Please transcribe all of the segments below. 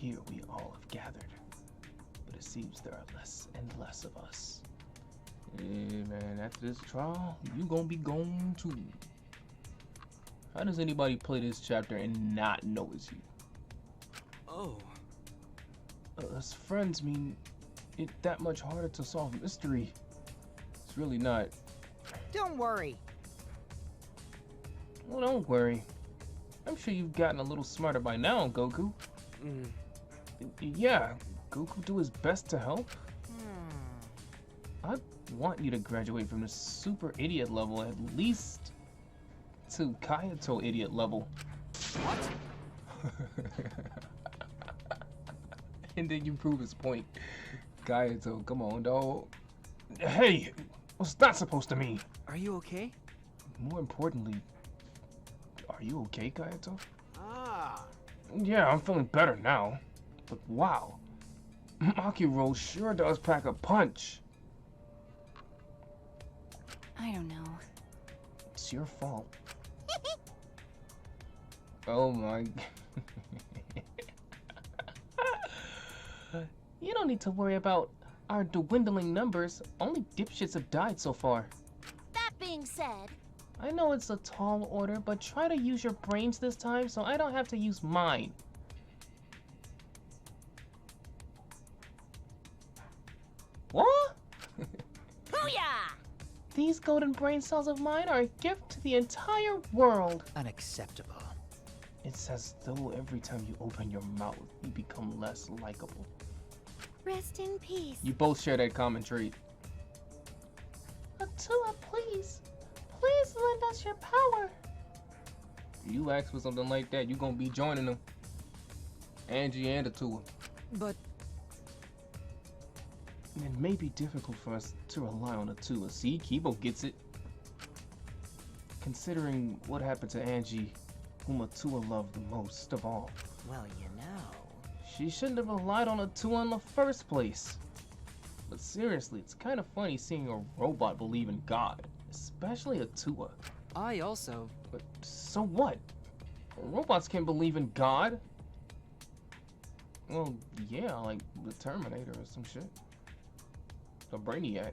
here we all have gathered. But it seems there are less and less of us. Yeah, man, after this trial, you gonna be gone too. How does anybody play this chapter and not know it's you? Oh. Us friends mean it that much harder to solve mystery. It's really not. Don't worry. Well, don't worry. I'm sure you've gotten a little smarter by now, Goku. Yeah, Goku do his best to help. I want you to graduate from the super idiot level at least to Kayato idiot level. What? And then you prove his point. Kayato, come on, dog. Hey, what's that supposed to mean? Are you okay? More importantly, are you okay, Kayato? Ah. Yeah, I'm feeling better now. But wow, Makiro sure does pack a punch. I don't know. It's your fault. Oh my. You don't need to worry about our dwindling numbers. Only dipshits have died so far. That being said, I know it's a tall order, but try to use your brains this time so I don't have to use mine. What? booyah! These golden brain cells of mine are a gift to the entire world. Unacceptable. It's as though every time you open your mouth, you become less likable. Rest in peace. You both share that common trait. Atua, please. Please lend us your power. You ask for something like that, you gonna be joining them. Angie and Atua. But It may be difficult for us to rely on Atua. See, Kibo gets it. Considering what happened to Angie, whom Atua loved the most of all. well, you know. She shouldn't have relied on Atua in the first place. But seriously, it's kind of funny seeing a robot believe in God, especially Atua. I also. But so what? Robots can believe in God. Well, yeah, like the Terminator or some shit. A Brainiac.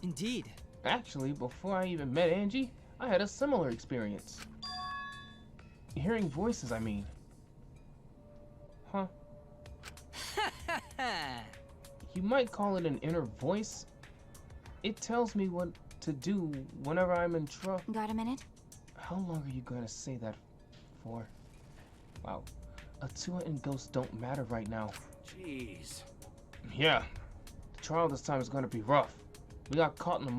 Indeed. Actually, before I even met Angie, I had a similar experience. Hearing voices, I mean. Huh? You might call it an inner voice. It tells me what to do whenever I'm in trouble. Got a minute? How long are you gonna say that for? Wow. Atua and Ghost don't matter right now. Jeez. Yeah. The trial this time is gonna be rough. We got caught in the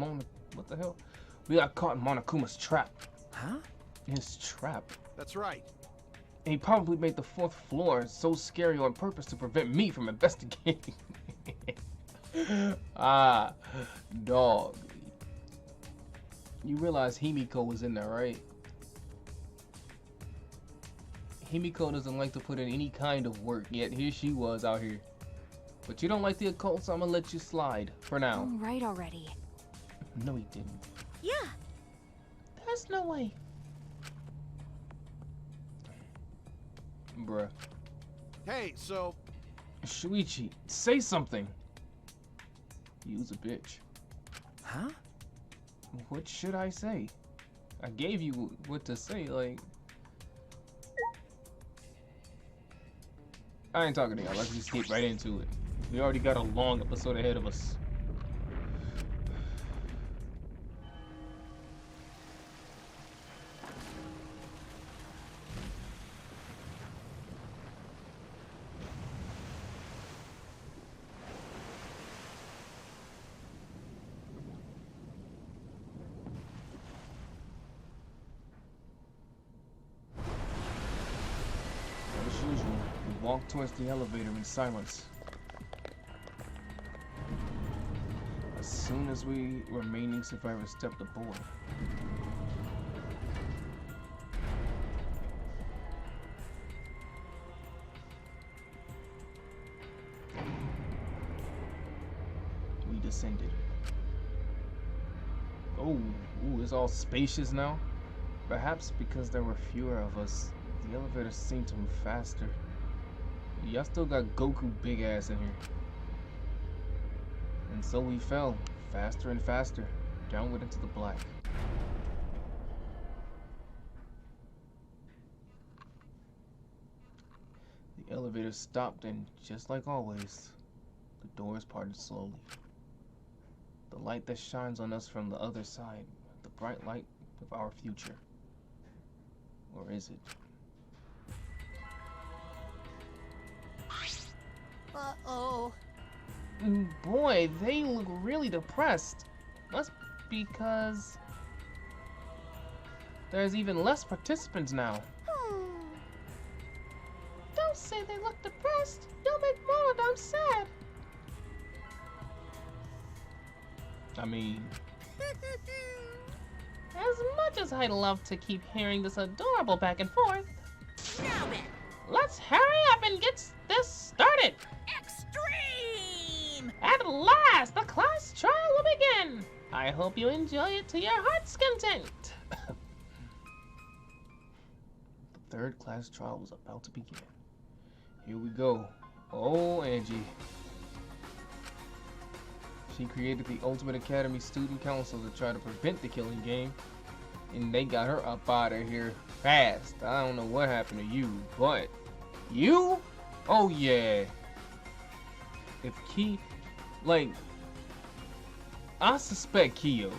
what the hell? We got caught in Monokuma's trap. Huh? His trap. That's right. And he probably made the 4th floor so scary on purpose to prevent me from investigating. Ah, dog. You realize Himiko was in there, right? Himiko doesn't like to put in any kind of work, yet here she was out here. But you don't like the occult, so I'm gonna let you slide for now. All right already. No, he didn't. Yeah. There's no way. Bruh. Hey, so Shuichi, say something. You's a bitch. Huh? What should I say? I gave you what to say, like... I ain't talking to y'all, let's just get right into it. We already got a long episode ahead of us. As usual, we walk towards the elevator in silence. As soon as we remaining survivors stepped aboard, we descended. Oh, ooh, it's all spacious now. Perhaps because there were fewer of us, the elevator seemed to move faster. Y'all still got Goku big ass in here. And so we fell, faster and faster, downward into the black. The elevator stopped, and just like always, the doors parted slowly. The light that shines on us from the other side, the bright light of our future. Or is it? Uh-oh. Boy, they look really depressed. Must be because there's even less participants now. Don't say they look depressed. You'll make more of them sad. I mean, as much as I'd love to keep hearing this adorable back and forth, Now then, let's hurry up and get this started. extreme! At last, the class trial will begin. I hope you enjoy it to your heart's content. The third class trial was about to begin. Here we go. Oh, Angie. She created the Ultimate Academy Student Council to try to prevent the killing game, and they got her up out of here fast. I don't know what happened to you, but you? Oh yeah. If I suspect Kyo.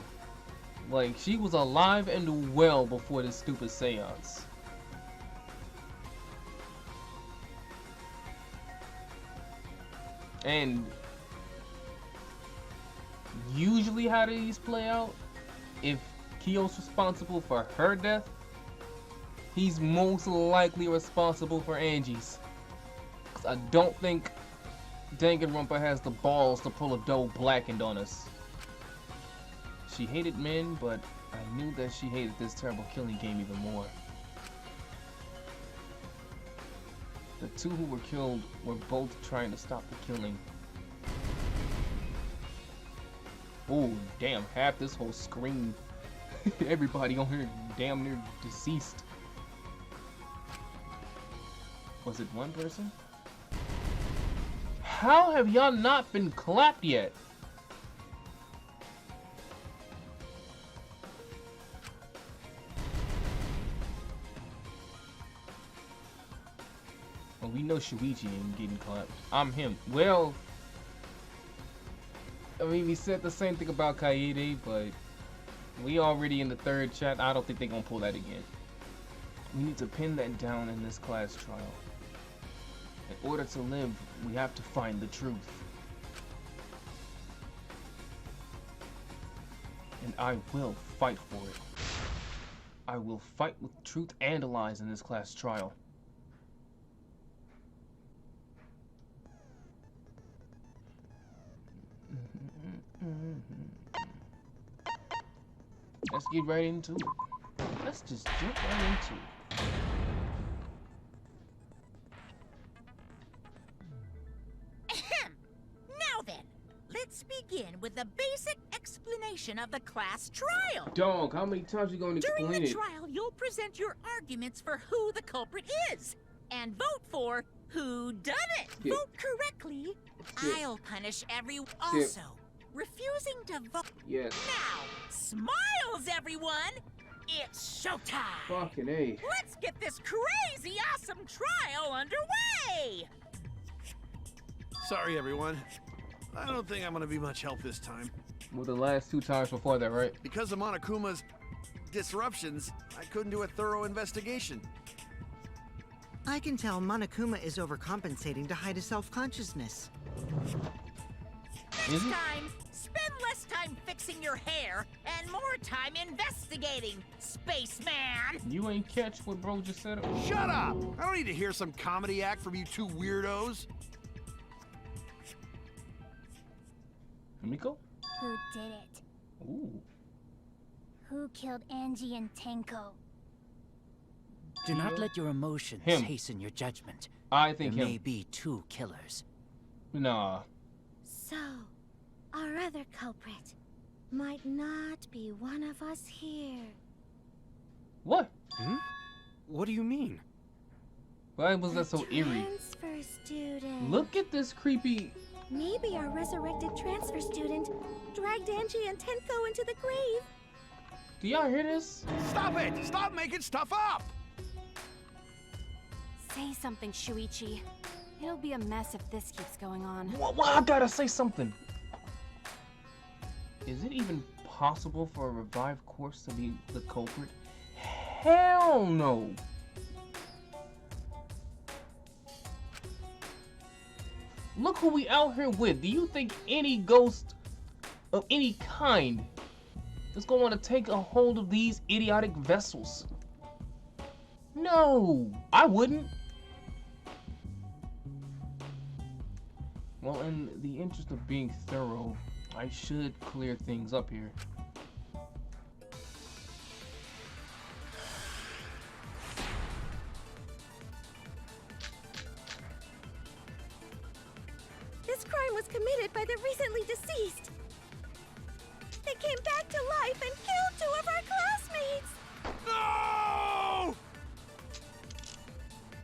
Like, she was alive and well before this stupid seance. And usually how these play out, if Kyo's responsible for her death, he's most likely responsible for Angie's. 'Cause I don't think Danganronpa has the balls to pull a doe blackened on us. She hated men, but I knew that she hated this terrible killing game even more. The two who were killed were both trying to stop the killing. Oh, damn, half this whole screen. Everybody on here damn near deceased. Was it one person? How have y'all not been clapped yet? Well, we know Shuichi ain't getting clapped. I'm him. Well, I mean, we said the same thing about Kaede, but we already in the third chat. I don't think they're gonna pull that again. We need to pin that down in this class trial. In order to live, we have to find the truth. And I will fight for it. I will fight with truth and lies in this class trial. Let's get right into it. Let's just jump right into it. Ahem. Now then, let's begin with the basic explanation of the class trial. Dog, how many times you gonna explain During the it? trial, you'll present your arguments for who the culprit is, and vote for who done it. Skip. Vote correctly, Skip. I'll punish everyone. Also, refusing to vote. Yes. Now, smiles, everyone! It's showtime! Fucking A. Let's get this crazy awesome trial underway! Sorry, everyone. I don't think I'm gonna be much help this time. Well, the last two times before that, right? Because of Monokuma's disruptions, I couldn't do a thorough investigation. I can tell Monokuma is overcompensating to hide his self-consciousness. Is Next it? time, spend less time fixing your hair and more time investigating, spaceman! You ain't catch what bro just said? Shut up! I don't need to hear some comedy act from you two weirdos. Miko? Who did it? Ooh. Who killed Angie and Tenko? Do not Kyo? let your emotions Him. hasten your judgment. I think There him. may be two killers. Nah. So, our other culprit might not be one of us here. What? What do you mean? Why was that so eerie? Transfer student. Look at this creepy. Maybe our resurrected transfer student dragged Angie and Tenko into the grave. Do y'all hear this? Stop it! Stop making stuff up! Say something, Shuichi. It'll be a mess if this keeps going on. What? I gotta say something. Is it even possible for a revived corpse to be the culprit? Hell no. Look who we out here with. Do you think any ghost of any kind is going to want to take a hold of these idiotic vessels? No, I wouldn't. Well, in the interest of being thorough, I should clear things up here. This crime was committed by the recently deceased. They came back to life and killed 2 of our classmates. No!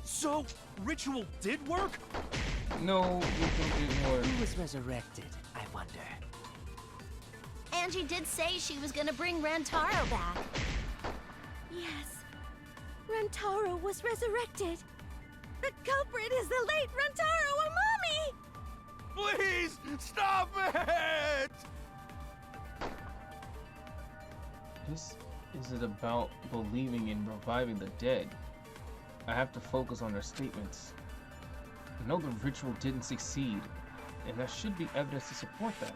So, ritual did work? No, it didn't work. Who was resurrected, I wonder? Angie did say she was gonna bring Rantaro back. Yes, Rantaro was resurrected. The culprit is the late Rantaro Amami! Please, stop it! Is it about believing in reviving the dead? I have to focus on their statements. I know the ritual didn't succeed, and there should be evidence to support that.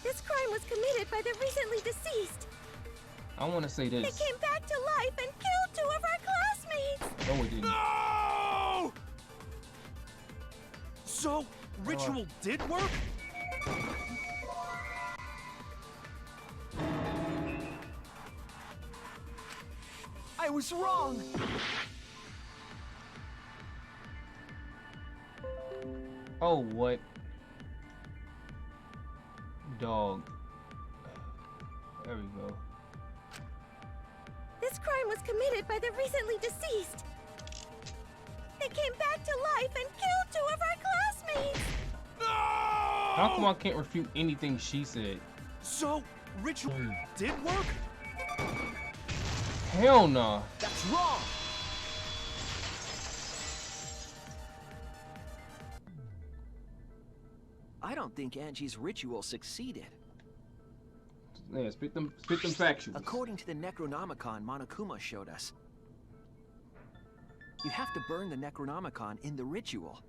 This crime was committed by the recently deceased. I want to say this. They came back to life and killed 2 of our classmates. No, it didn't. No! So, ritual did work? I was wrong! Oh, what? Dog. There we go. This crime was committed by the recently deceased. They came back to life and killed 2 of our classmates. No! How come I can't refute anything she said? So, ritual did work? Hell nah. That's wrong! I don't think Angie's ritual succeeded. Yeah, spit them factuals. According to the Necronomicon Monokuma showed us, you have to burn the Necronomicon in the ritual.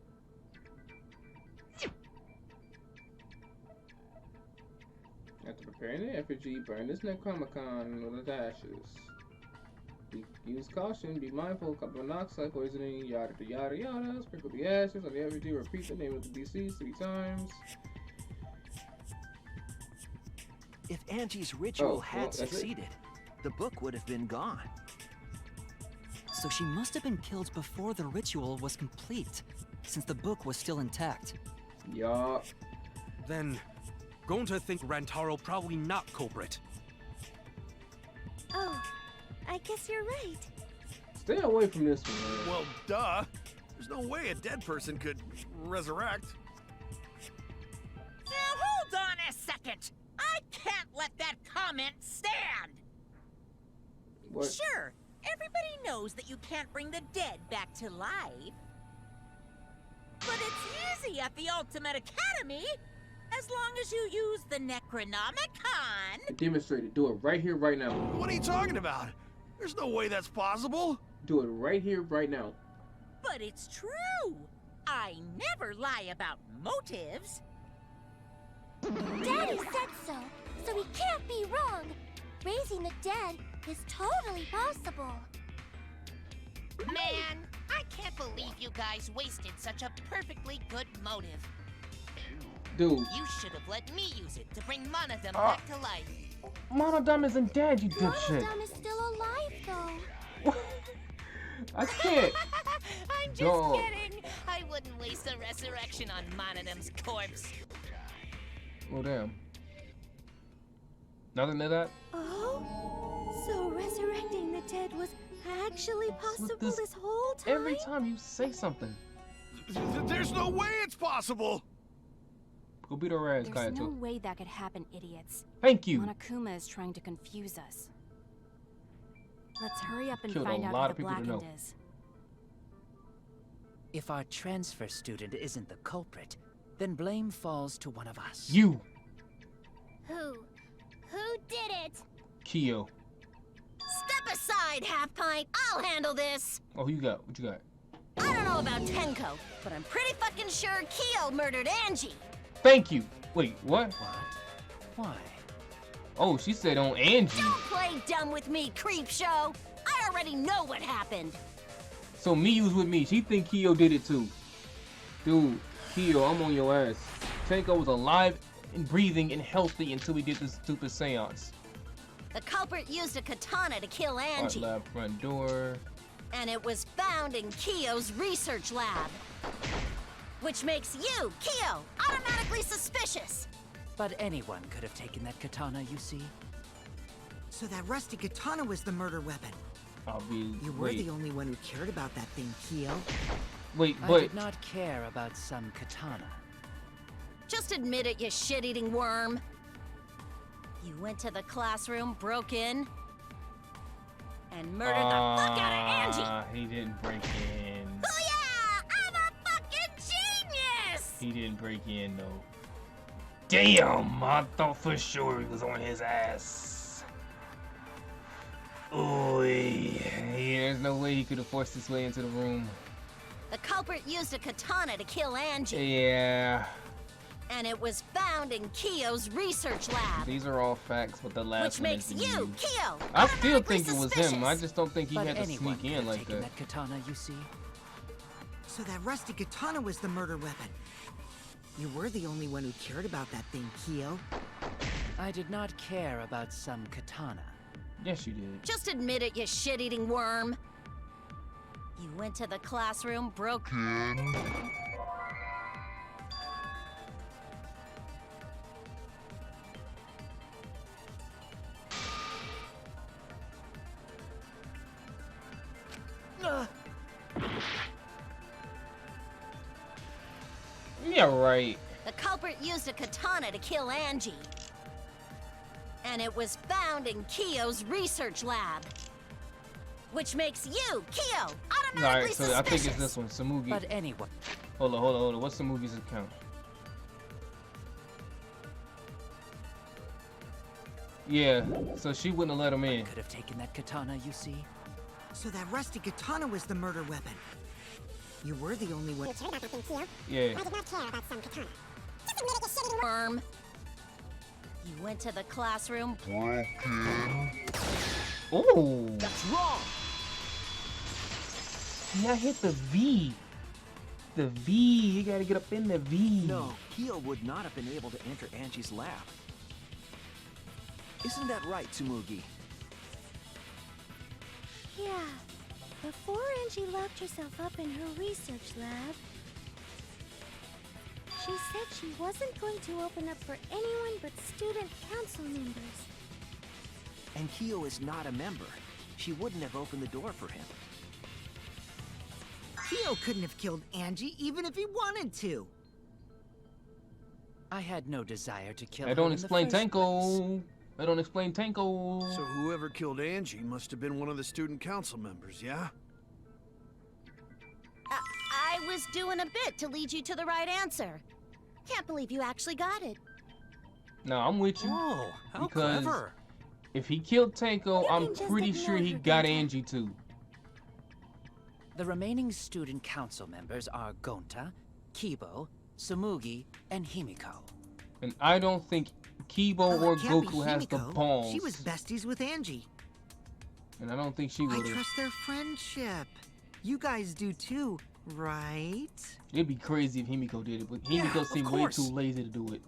After preparing the effigy, burn this Necronomicon with its ashes. Use caution, be mindful of carbon monoxide poisoning, yada yada yada. Sprinkle the ashes on the effigy, repeat the name of the deceased 3 times. If Angie's ritual had that's it? succeeded, the book would have been gone. So she must have been killed before the ritual was complete, since the book was still intact. Yeah. Then, Gonta think Rantaro probably not culprit. Oh, I guess you're right. Stay away from this one, man. Well, duh. There's no way a dead person could resurrect. Now hold on a second. I can't let that comment stand. What? Sure, everybody knows that you can't bring the dead back to life. But it's easy at the Ultimate Academy, as long as you use the Necronomicon. Demonstrate it. Do it right here, right now. What are you talking about? There's no way that's possible. Do it right here, right now. But it's true. I never lie about motives. Daddy said so he can't be wrong. Raising the dead is totally possible. Man, I can't believe you guys wasted such a perfectly good motive. Dude. You should have let me use it to bring Monodam back to life. Monodam isn't dead, you dipshit. Monodam is still alive, though. I can't. I'm just Dog. kidding. I wouldn't waste a resurrection on Monodam's corpse. Oh, damn. Nothing to that? Oh? So resurrecting the dead was actually possible this- this whole whole time? Every time you say something. There's no way it's possible! Go beat her ass, There's no Kaito. way that could happen, idiots. Thank you. Monokuma is trying to confuse us. Let's hurry up and Killed a find out lot who of the people to Blackened know. is. If our transfer student isn't the culprit, then blame falls to one of us. You, Who did it? Kyo. Step aside, Half Pint. I'll handle this. Oh, who you got? What you got? I don't know about Tenko, but I'm pretty fucking sure Kyo murdered Angie. Thank you. Wait, what? What? Why? Oh, she said on Angie. Don't play dumb with me, creep show. I already know what happened. So Miyu's with me. She think Kyo did it too. Dude, Kyo, I'm on your ass. Tenko was alive and breathing and healthy until we did this stupid seance. The culprit used a katana to kill Art Angie, lab front door. and it was found in Kyo's research lab. Which makes you, Kyo, automatically suspicious. But anyone could have taken that katana, you see. So that rusty katana was the murder weapon. I'll be. You were Wait, the only one who cared about that thing, Kyo. wait, I but did not care about some katana. Just admit it, you shit-eating worm. You went to the classroom, broke in, and murdered the fuck out of Angie. He didn't break in. Oh yeah, I'm a fucking genius! He didn't break in though. Damn! I thought for sure he was on his ass. Oh, yeah, there's no way he could have forced his way into the room. The culprit used a katana to kill Angie, Yeah, and it was found in Kyo's research lab. these are all facts, but the last Which one makes is you, Miyu. Kyo, I still automatically think it was suspicious. him. I just don't think he But had to anyone sneak could in have like taken that. katana, you see. So that rusty katana was the murder weapon. You were the only one who cared about that thing, Kyo. I did not care about some katana. Yes, you did. Just admit it, you shit-eating worm. You went to the classroom, broke in. Yeah, right. The culprit used a katana to kill Angie, and it was found in Kyo's research lab. Which makes you, Kyo, automatically Alright, so suspicious. I think it's this one, Samugi. But anyone. Hold on. What's Samugi's account? Yeah, so she wouldn't have let him in. Could have taken that katana, you see. So that rusty katana was the murder weapon. You were the only one. Yeah. Worm. You went to the classroom. Oh! That's wrong! See, I hit the V. The V. You gotta get up in the V. No, Kyo would not have been able to enter Angie's lab. Isn't that right, Tsumugi? Yeah. Before Angie locked herself up in her research lab, she said she wasn't going to open up for anyone but student council members. And Kyo is not a member. She wouldn't have opened the door for him. Kyo couldn't have killed Angie even if he wanted to. I had no desire to kill I her don't in explain the first place. Tenko. I don't explain Tenko. So whoever killed Angie must have been one of the student council members, yeah? I was doing a bit to lead you to the right answer. Can't believe you actually got it. No, I'm with you. Oh, how Because clever. if he killed Tenko, You I'm can just pretty ignore sure he her, got Gonta. Angie too. The remaining student council members are Gonta, Kibo, Tsumugi, and Himiko. And I don't think Kibo Well, or it can't be Goku has the Himiko. balls. She was besties with Angie. And I don't think she I would have. trust their friendship. You guys do too, right? It'd be crazy if Himiko did it, but Yeah, Himiko of seemed way course. too lazy to do it.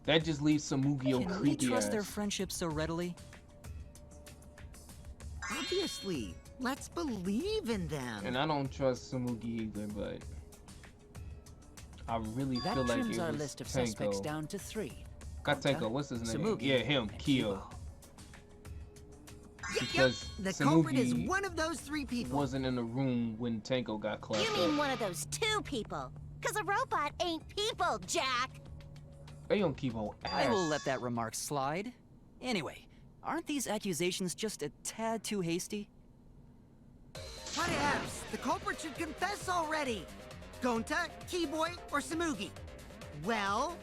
That just leaves Samugio Can we creepy trust ass. their friendship so readily? Obviously. Let's believe in them. And I don't trust Samugi either, but I really That feel like trims it our was list of suspects Tenko. down to 3. Not Gonta, Tenko, what's his name? Tsumugi, Yeah, him, and Kyo. Kibo. Because The culprit is Samugi one of those three people. wasn't in the room when Tanko got clapped You mean up. one of those two people? Because a robot ain't people, Jack. They don't keep on ass. I will let that remark slide. Anyway, aren't these accusations just a tad too hasty? Whatevs. The culprit should confess already. Gonta, Keyboy, or Samugi? Well,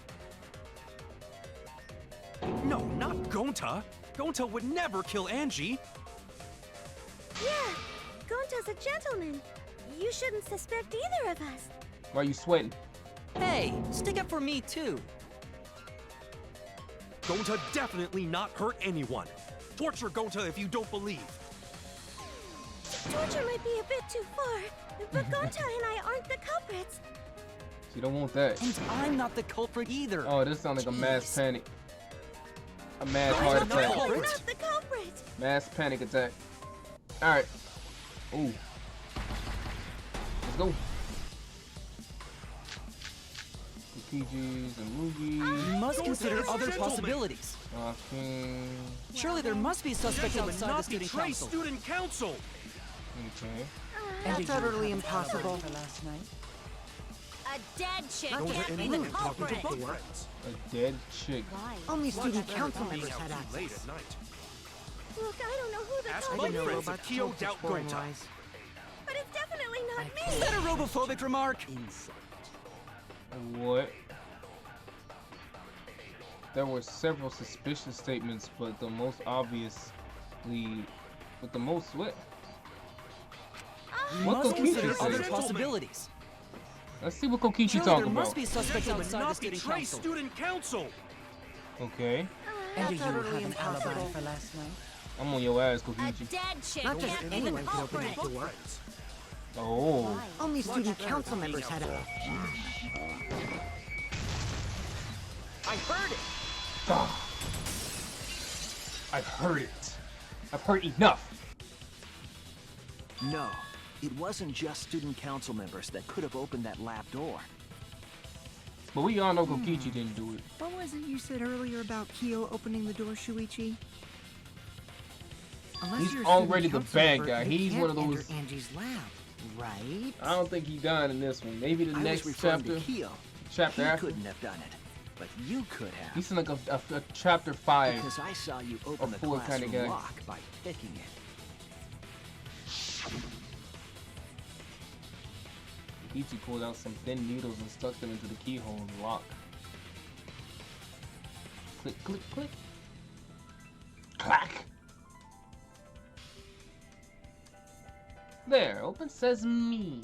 No, not Gonta. Gonta would never kill Angie. Yeah, Gonta's a gentleman. You shouldn't suspect either of us. Why you sweating? Hey, stick up for me too. Gonta definitely not hurt anyone. Torture Gonta if you don't believe. Torture might be a bit too far, but Gonta and I aren't the culprits. You don't want that. And I'm not the culprit either. Oh, this sounds like a mass Jeez. panic. A mass I'm heart not the attack. culprit. We're not the culprit. Mass panic attack. Alright. Ooh. Let's go. Kokichis and You Mugi. must consider Gonta is a other gentleman. possibilities. Okay. Surely there must be suspects Gentlemen, outside the not student betray council. student council. Okay. that's utterly impossible. A dead chick Gonta can't be and the Moon talking to culprit. both friends. A dead chick. Why? Only student council Being members out had too late access. at night. Look, I don't know who the Ask I culprit didn't know friends is, robots if Kyo told doubt such boring Gonta. lies. but it's definitely not Is me. that a robophobic remark? What? There were several suspicious statements, but the most obviously, with the most what? You What must consider Kokichi other said? possibilities. Let's see what Kokichi Surely talking there must about. be suspects Gentlemen, outside the not student betray council. student council. Okay. That's utterly impossible. I'm on your ass, A Kokichi. dead chick Not just can't be the anyone can open culprit. that door. Oh. Only student council members had access. I heard it. Ah. I've heard it. I've heard enough. No, it wasn't just student council members that could have opened that lab door. But we all know Kokichi didn't do it. What was it you said earlier about Kyo opening the door, Shuichi? Unless He's you're a already student the council bad member, guy. you He's can't one of enter those- Angie's lab, right? I don't think he died in this one. Maybe the I next was referring chapter. to Kyo. Chapter He after. couldn't have done it, but you could have. He's in like a chapter 5. Because I saw you open the 4 kinda classroom guy. lock by picking it. Kokichi pulled out some thin needles and stuck them into the keyhole and the lock. Click, click, click. Clack! There, open sesame.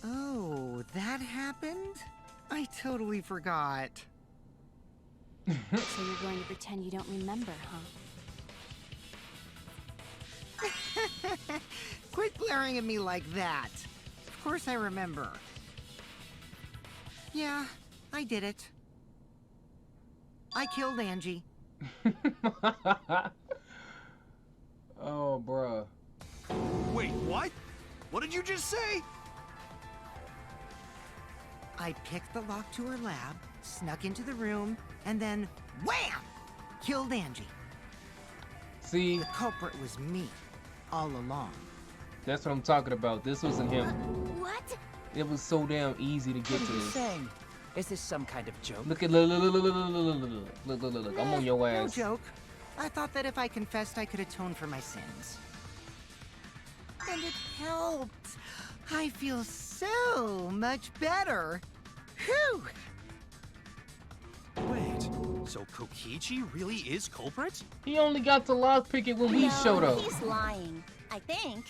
Oh, that happened? I totally forgot. So you're going to pretend you don't remember, huh? Quit glaring at me like that. Of course I remember. Yeah, I did it. I killed Angie. Oh, bruh. Wait, what? What did you just say? I picked the lock to her lab, snuck into the room, and then wham! Killed Angie. See, The culprit was me, all along. that's what I'm talking about. This wasn't him. What? It was so damn easy to get What to are you this. saying? Is this some kind of joke? Look at look. I'm on your No ass. joke. I thought that if I confessed, I could atone for my sins. And it helped. I feel so much better. Whew! Wait, so Kokichi really is culprit? He only got to lockpick it when we No, showed up. He's lying. I think.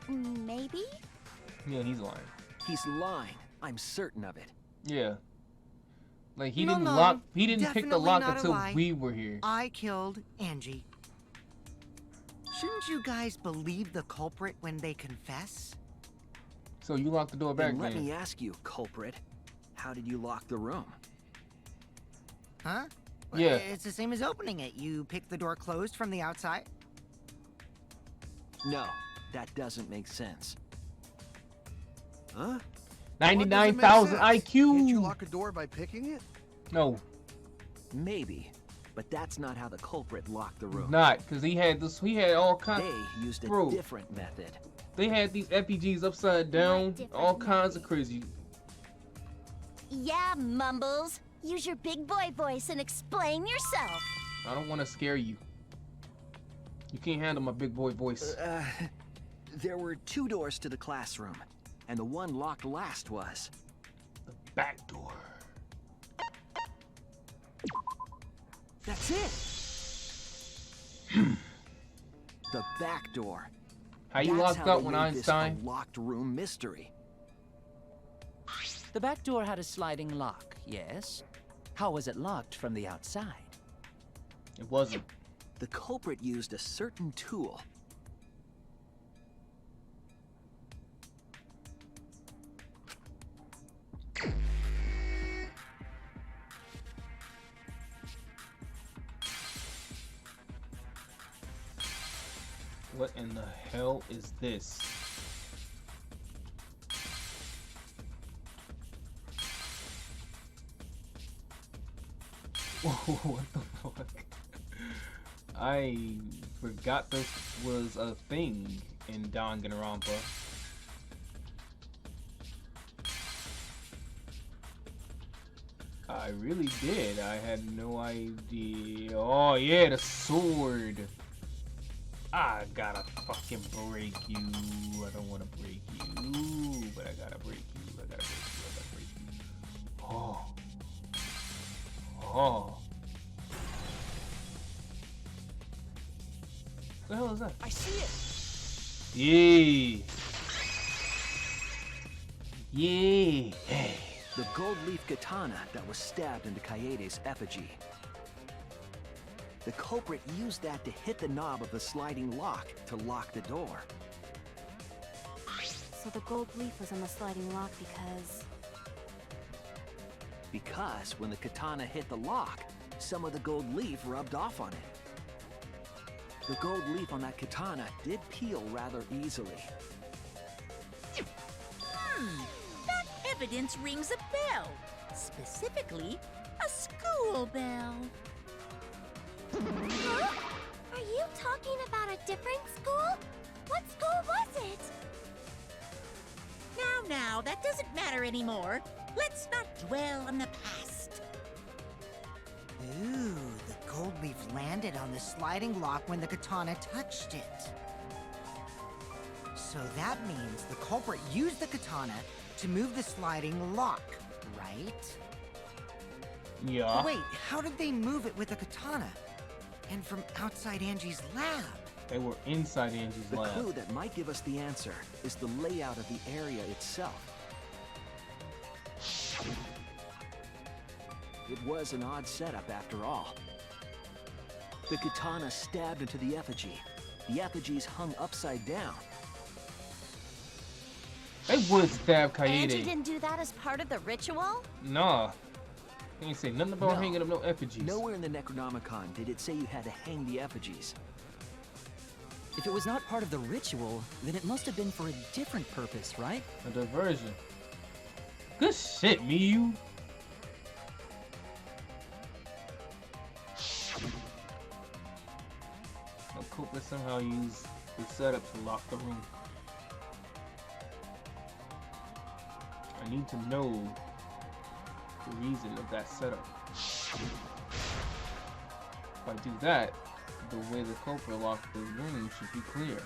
Maybe? Yeah, he's lying. He's lying. I'm certain of it. Yeah. Like he No, didn't no, lock. He didn't pick the definitely lock not a until lie. we were here. I killed Angie. Shouldn't you guys believe the culprit when they confess? So you locked the door back Then let then. me ask you, culprit. How did you lock the room? Huh? Yeah. It's the same as opening it. You pick the door closed from the outside. No, that doesn't make sense. Huh? 99,000 Can't you IQ. lock a door by picking it? No. Maybe. but that's not how the culprit locked the room. Not, because he had all kinds. They used a Bro, different method. they had these FPGs upside down, all kinds of crazy. Yeah, Mumbles. Use your big boy voice and explain yourself. I don't want to scare you. You can't handle my big boy voice. There were 2 doors to the classroom, and the one locked last was The back door. That's it. The back door. How you That's locked how up they when made this Einstein? a locked room mystery. The back door had a sliding lock, yes? How was it locked from the outside? It wasn't. The culprit used a certain tool. What in the hell is this? Whoa, what the fuck? I forgot this was a thing in Danganronpa. I really did. I had no idea. Oh yeah, the sword. I gotta fucking break you. I don't wanna break you, but I gotta break you. I gotta break you. I gotta break you. Oh. Oh. What the hell is that? I see it. Yeah. Yeah. The gold leaf katana that was stabbed into Kaede's effigy. The culprit used that to hit the knob of the sliding lock to lock the door. So the gold leaf was on the sliding lock Because when the katana hit the lock, some of the gold leaf rubbed off on it. The gold leaf on that katana did peel rather easily. That evidence rings a bell. Specifically, a school bell. Huh? Are you talking about a different school? What school was it? Now, that doesn't matter anymore. Let's not dwell on the past. Ooh, the gold leaf landed on the sliding lock when the katana touched it. So that means the culprit used the katana to move the sliding lock, right? Yeah. Wait, how did they move it with the katana? And from outside Angie's lab? They were inside Angie's The lab. clue that might give us the answer is the layout of the area itself. It was an odd setup after all. The katana stabbed into the effigy. The effigies hung upside down. They would stab Angie Kaede. didn't do that as part of the ritual? Nah. They ain't say nothing about No. hanging up no effigies. Nowhere in the Necronomicon did it say you had to hang the effigies. If it was not part of the ritual, then it must have been for a different purpose, right? A diversion. Good shit, Miyu. The culprit somehow used the setup to lock the room. I need to know the reason of that setup. If I do that, the way the culprit locked the room should be clear.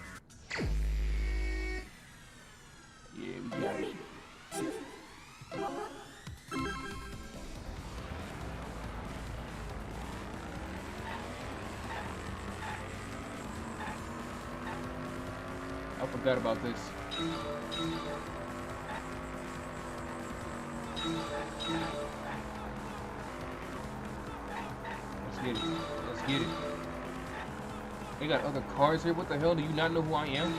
Yeah, we got it. I forgot about this. Let's get it. Let's get it. They got other cars here. What the hell? Do you not know who I am?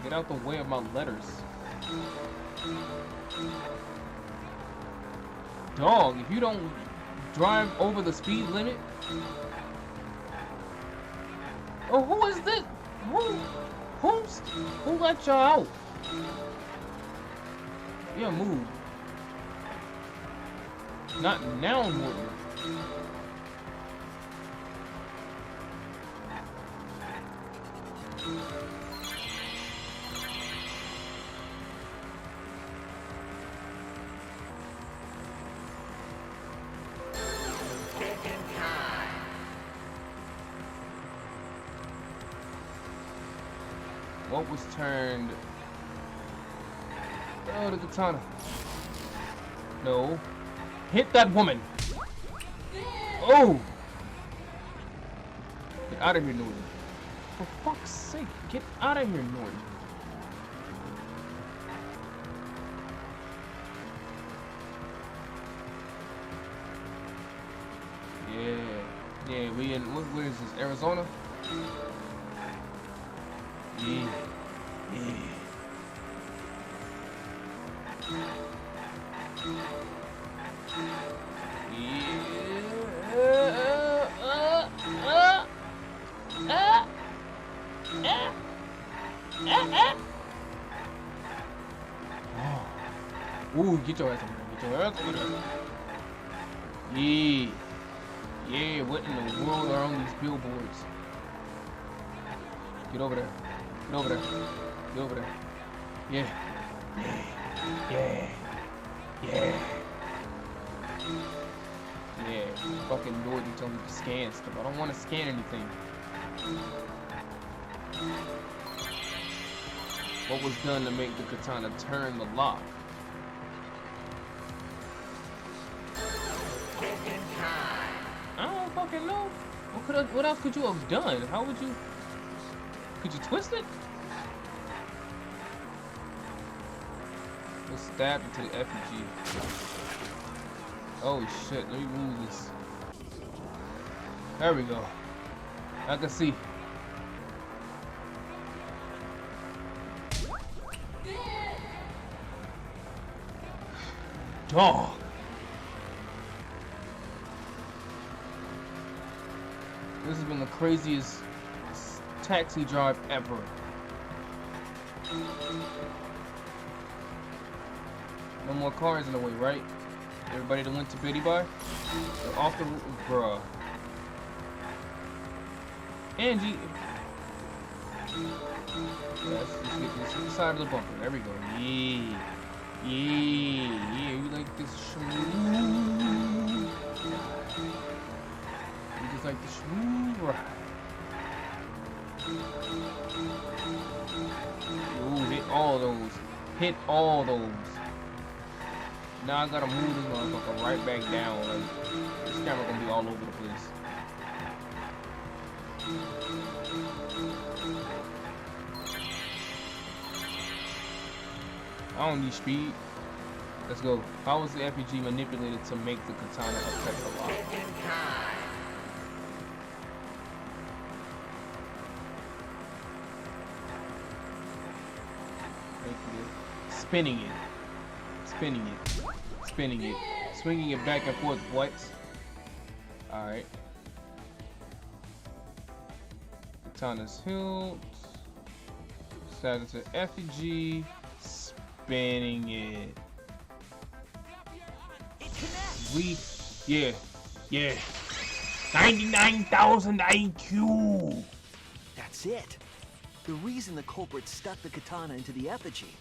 Get out the way of my letters. Dog, if you don't drive over the speed limit. Oh, who is this? Who let y'all out? Yeah, move. Not now, Morton. What was turned? Oh, the katana. No. Hit that woman. Oh! Get out of here, Norton. For fuck's sake, get out of here, Norton. Yeah, we in, where is this, Arizona? Yeah. Ooh, get your ass over there. Get your ass over there. Yeah. Yeah, what in the world are on these billboards? Get over there. Get over there. Get over there. Yeah. Yeah. Yeah. Yeah. Fucking Norton told me to scan stuff. I don't want to scan anything. What was done to make the katana turn the lock? I don't fucking know. What else could you have done? How would you? Could you twist it? Let's stab into the effigy. Oh shit! Let me move this. There we go. I can see. Dog. This has been the craziest taxi drive ever. No more cars in the way, right? Everybody that went to Biddy Bar? They're off the route, bruh. Angie. Let's just get this to the side of the bumper. There we go. Yeah. Yeah. You like this smooth. You just like the smooth ride. Ooh, hit all those. Hit all those. Now I gotta move this motherfucker right back down. Like, this camera gonna be all over the place. I don't need speed. Let's go. How was the FPG manipulated to make the katana affect the lock? Spinning it. Spinning it. Spinning it. Swinging it back and forth. What? Alright. Katana's hilt. Slide into effigy. Spinning it. Yeah. 99,000 IQ. That's it. The reason the culprit stuck the katana into the effigy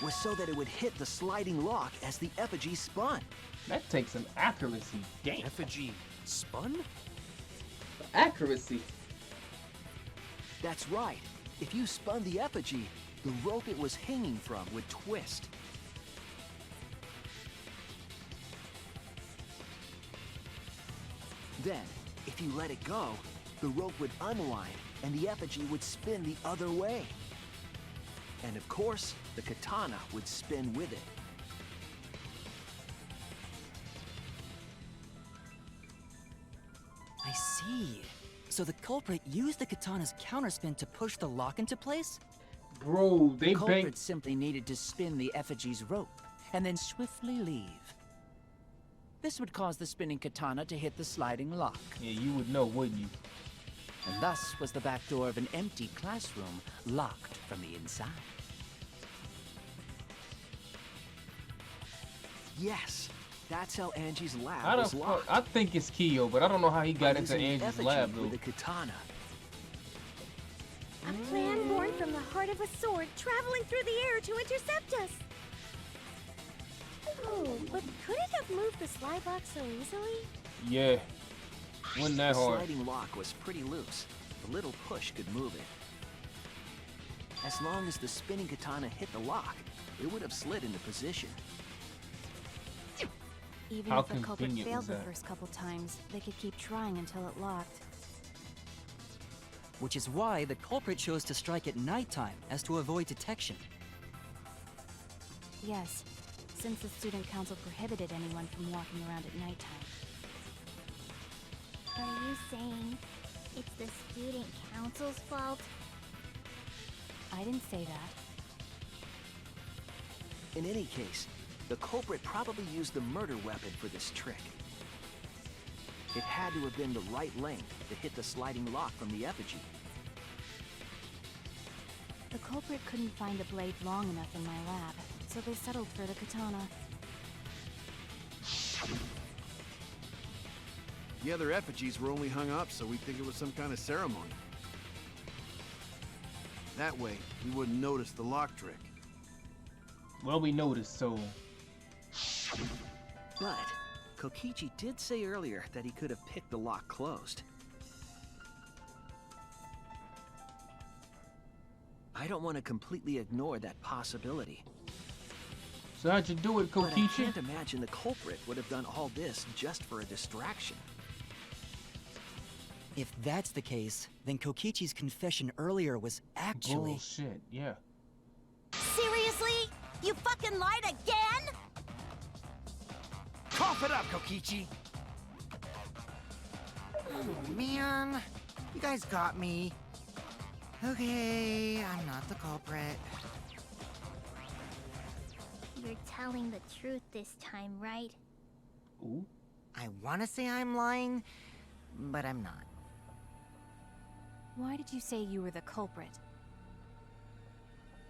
was so that it would hit the sliding lock as the effigy spun. That takes some accuracy. Damn. Effigy spun? Accuracy. That's right. If you spun the effigy, the rope it was hanging from would twist. Then, if you let it go, the rope would unwind and the effigy would spin the other way. And of course, the katana would spin with it. I see. So the culprit used the katana's counterspin to push the lock into place? Bro, they The culprit banked. simply needed to spin the effigy's rope and then swiftly leave. This would cause the spinning katana to hit the sliding lock. Yeah, you would know, wouldn't you? And thus was the back door of an empty classroom locked from the inside. Yes, That's how Angie's lab How was the fuck? locked. I think it's Kyo, but I don't know how he got By into using the Angie's effigy lab though. with the katana. A plan born from the heart of a sword traveling through the air to intercept us. Oh, but could it have moved the slide lock so easily? Yeah. Wasn't that The hard. sliding lock was pretty loose. A little push could move it. As long as the spinning katana hit the lock, it would have slid into position. Even How if the culprit convenient failed was the that? first couple times, they could keep trying until it locked. Which is why the culprit chose to strike at nighttime, as to avoid detection. Yes, since the student council prohibited anyone from walking around at nighttime. Are you saying it's the student council's fault? I didn't say that. In any case, the culprit probably used the murder weapon for this trick. It had to have been the right length to hit the sliding lock from the effigy. The culprit couldn't find a blade long enough in my lab, so they settled for the katana. The other effigies were only hung up so we'd think it was some kind of ceremony. That way, we wouldn't notice the lock trick. Well, we noticed, so But Kokichi did say earlier that he could have picked the lock closed. I don't want to completely ignore that possibility. so how'd you do it, But I Kokichi? can't imagine the culprit would have done all this just for a distraction. If that's the case, then Kokichi's confession earlier was actually... Bullshit, yeah. Seriously? You fucking lied again? Cough it up, Kokichi! Oh, man. You guys got me. Okay, I'm not the culprit. You're telling the truth this time, right? Ooh. I want to say I'm lying, but I'm not. Why did you say you were the culprit?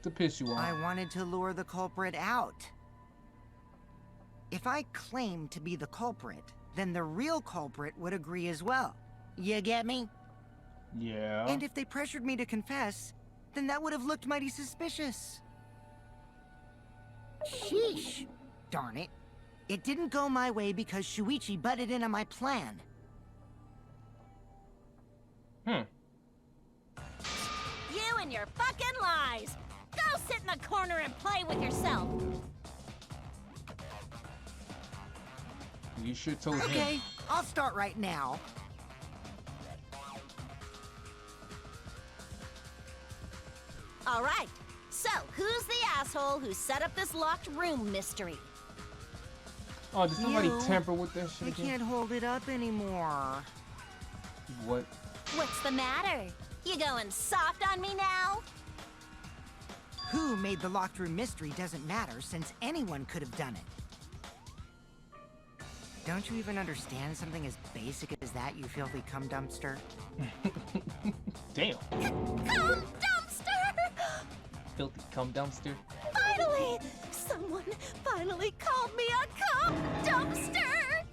To piss you I off. wanted to lure the culprit out. If I claimed to be the culprit, then the real culprit would agree as well. You get me? Yeah. And if they pressured me to confess, then that would have looked mighty suspicious. Sheesh. Darn it. It didn't go my way because Shuichi butted in on my plan. You and your fucking lies! Go sit in the corner and play with yourself! You should told him. Okay, I'll start right now. Alright, so who's the asshole who set up this locked room mystery? Oh, did somebody You. tamper with that shit I again? can't hold it up anymore. What? What's the matter? You going soft on me now? Who made the locked room mystery doesn't matter, since anyone could have done it. Don't you even understand something as basic as that, you filthy cum dumpster? Damn. Cum dumpster! Filthy cum dumpster. Finally! Someone finally called me a cum dumpster!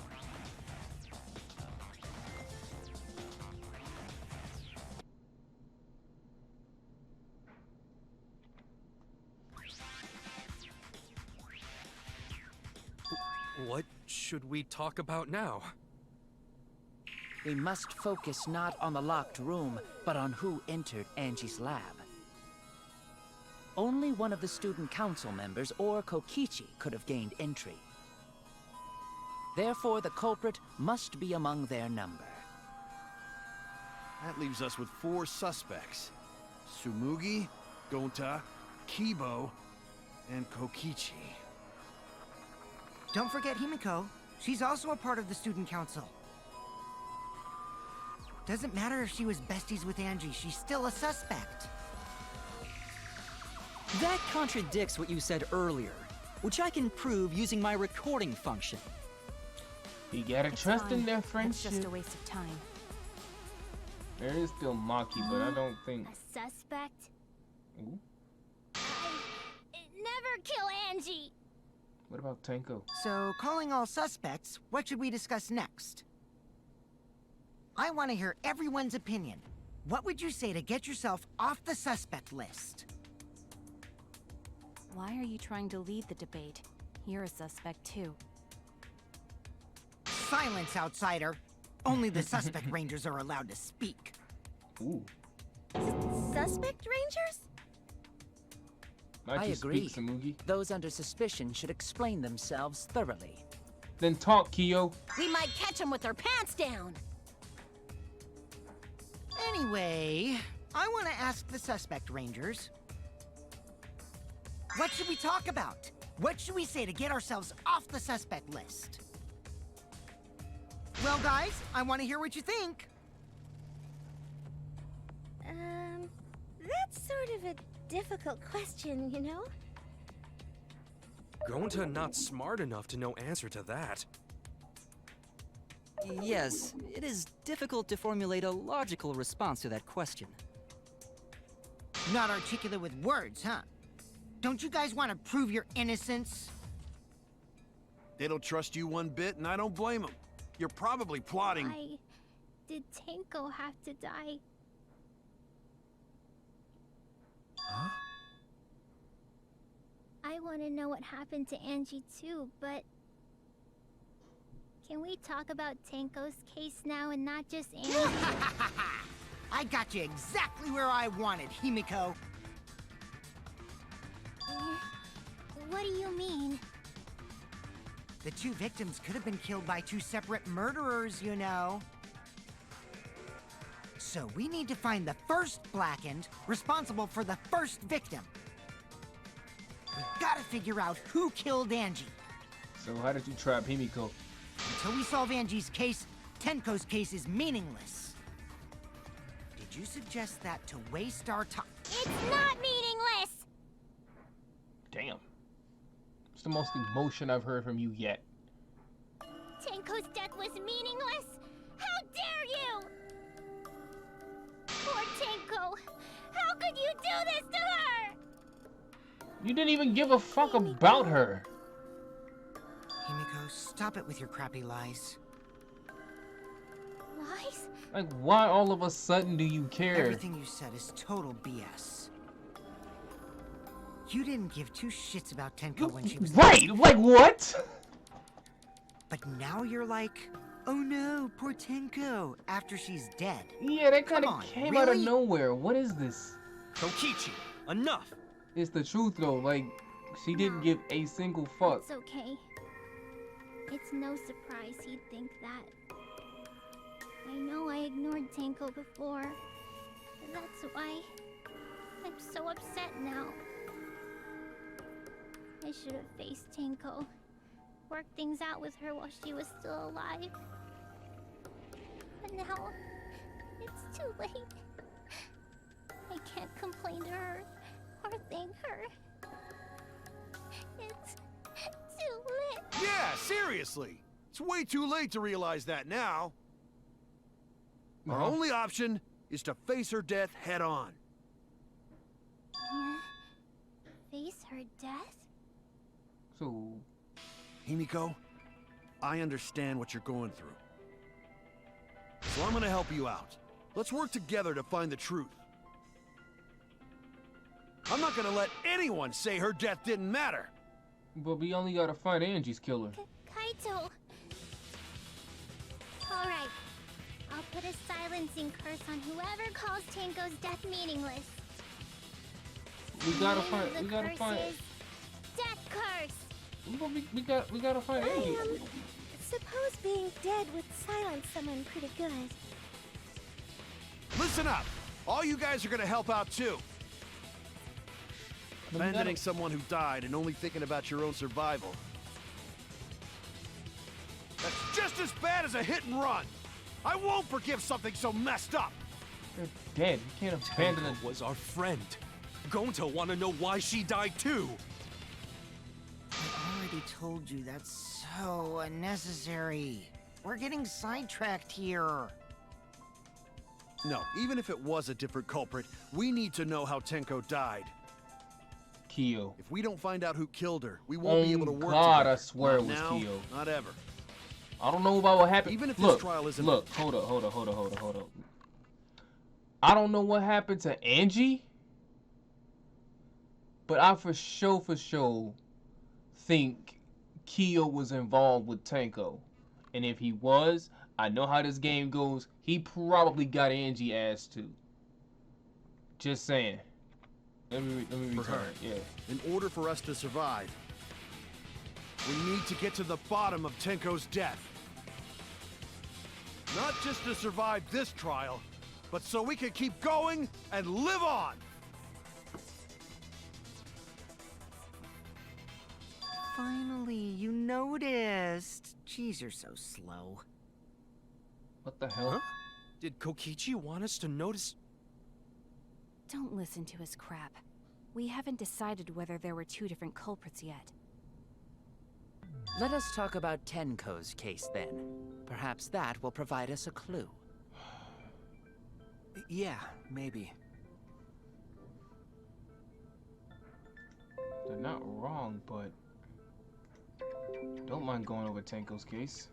What should we talk about now? We must focus not on the locked room, but on who entered Angie's lab. Only one of the student council members or Kokichi could have gained entry. Therefore, the culprit must be among their number. That leaves us with 4 suspects. Tsumugi, Gonta, Kibo, and Kokichi. Don't forget Himiko. She's also a part of the student council. Doesn't matter if she was besties with Angie, she's still a suspect. That contradicts what you said earlier, which I can prove using my recording function. You gotta It's trust in fine. their It's friendship. just a waste of time. There is still Maki, but I don't think. A suspect? Ooh. Never kill Angie! What about Tenko? So, calling all suspects, what should we discuss next? I want to hear everyone's opinion. What would you say to get yourself off the suspect list? Why are you trying to lead the debate? You're a suspect too. Silence, outsider. Only the suspect rangers are allowed to speak. Ooh. Suspect rangers? Why'd I you agree. speak, Samugi? Those under suspicion should explain themselves thoroughly. Then talk, Kyo. We might catch them with their pants down. Anyway, I want to ask the suspect rangers. What should we talk about? What should we say to get ourselves off the suspect list? Well, guys, I want to hear what you think. That's sort of a difficult question, you know? Gonta not smart enough to know answer to that. Yes, it is difficult to formulate a logical response to that question. Not articulate with words, huh? Don't you guys want to prove your innocence? They don't trust you one bit, and I don't blame them. You're probably plotting. Why did Tenko have to die? Huh? I want to know what happened to Angie too, but... Can we talk about Tenko's case now and not just Angie? I got you exactly where I wanted, Himiko. What do you mean? The two victims could have been killed by two separate murderers, you know. So we need to find the first Blackened responsible for the first victim. We've got to figure out who killed Angie. So how did you trap Himiko? Until we solve Angie's case, Tenko's case is meaningless. Did you suggest that to waste our time? It's not meaningless! Damn. It's the most emotion I've heard from you yet. Tenko's death was meaningless? How dare you! Poor Tenko! How could you do this to her? You didn't even give a fuck about her. Himiko, stop it with your crappy lies. Lies? Like, why all of a sudden do you care? Everything you said is total BS. You didn't give two shits about Tenko when she was... Right! Like, what? But now you're like, oh no, poor Tenko, after she's dead. Yeah, that kind Come of on, came out of really? nowhere. What is this? Tokichi, enough! It's the truth, though. Like, she didn't give a single fuck. It's okay. It's no surprise he'd think that. I know I ignored Tenko before. That's why I'm so upset now. I should have faced Tenko. Worked things out with her while she was still alive. But now, it's too late. I can't complain to her or thank her. It's too late. Yeah, seriously. It's way too late to realize that now. Our only option is to face her death head on. Yeah. Face her death? So... Himiko, I understand what you're going through. So I'm gonna help you out. Let's work together to find the truth. I'm not gonna let anyone say her death didn't matter. But we only gotta find Angie's killer. Kaito! Alright. I'll put a silencing curse on whoever calls Tenko's death meaningless. We gotta The name find... of the We gotta curse find... is Death Curse! We gotta find Angie. Suppose being dead would silence someone pretty good. Listen up! All you guys are gonna help out too. Abandoning someone who died and only thinking about your own survival. That's just as bad as a hit and run! I won't forgive something so messed up! They're dead. You can't abandon Tenko was our friend. Gonta wanna know why she died too. I already told you that's so unnecessary. We're getting sidetracked here. No, even if it was a different culprit, we need to know how Tenko died. Kyo. If we don't find out who killed her, we won't be able to work God, together. I swear Not it was now, Kyo. not ever. I don't know about what happened. Even if look, this trial isn't... Look, hold up. I don't know what happened to Angie, but I for sure think Kyo was involved with Tenko. And if he was, I know how this game goes. He probably got Angie ass too. Just saying. Let me return. Yeah. In order for us to survive, we need to get to the bottom of Tenko's death. Not just to survive this trial, but so we can keep going and live on! Finally, you noticed. Jeez, you're so slow. What the hell? Huh? Did Kokichi want us to notice? Don't listen to his crap. We haven't decided whether there were two different culprits yet. Let us talk about Tenko's case then. Perhaps that will provide us a clue. Yeah, maybe. They're not wrong, but don't mind going over Tenko's case.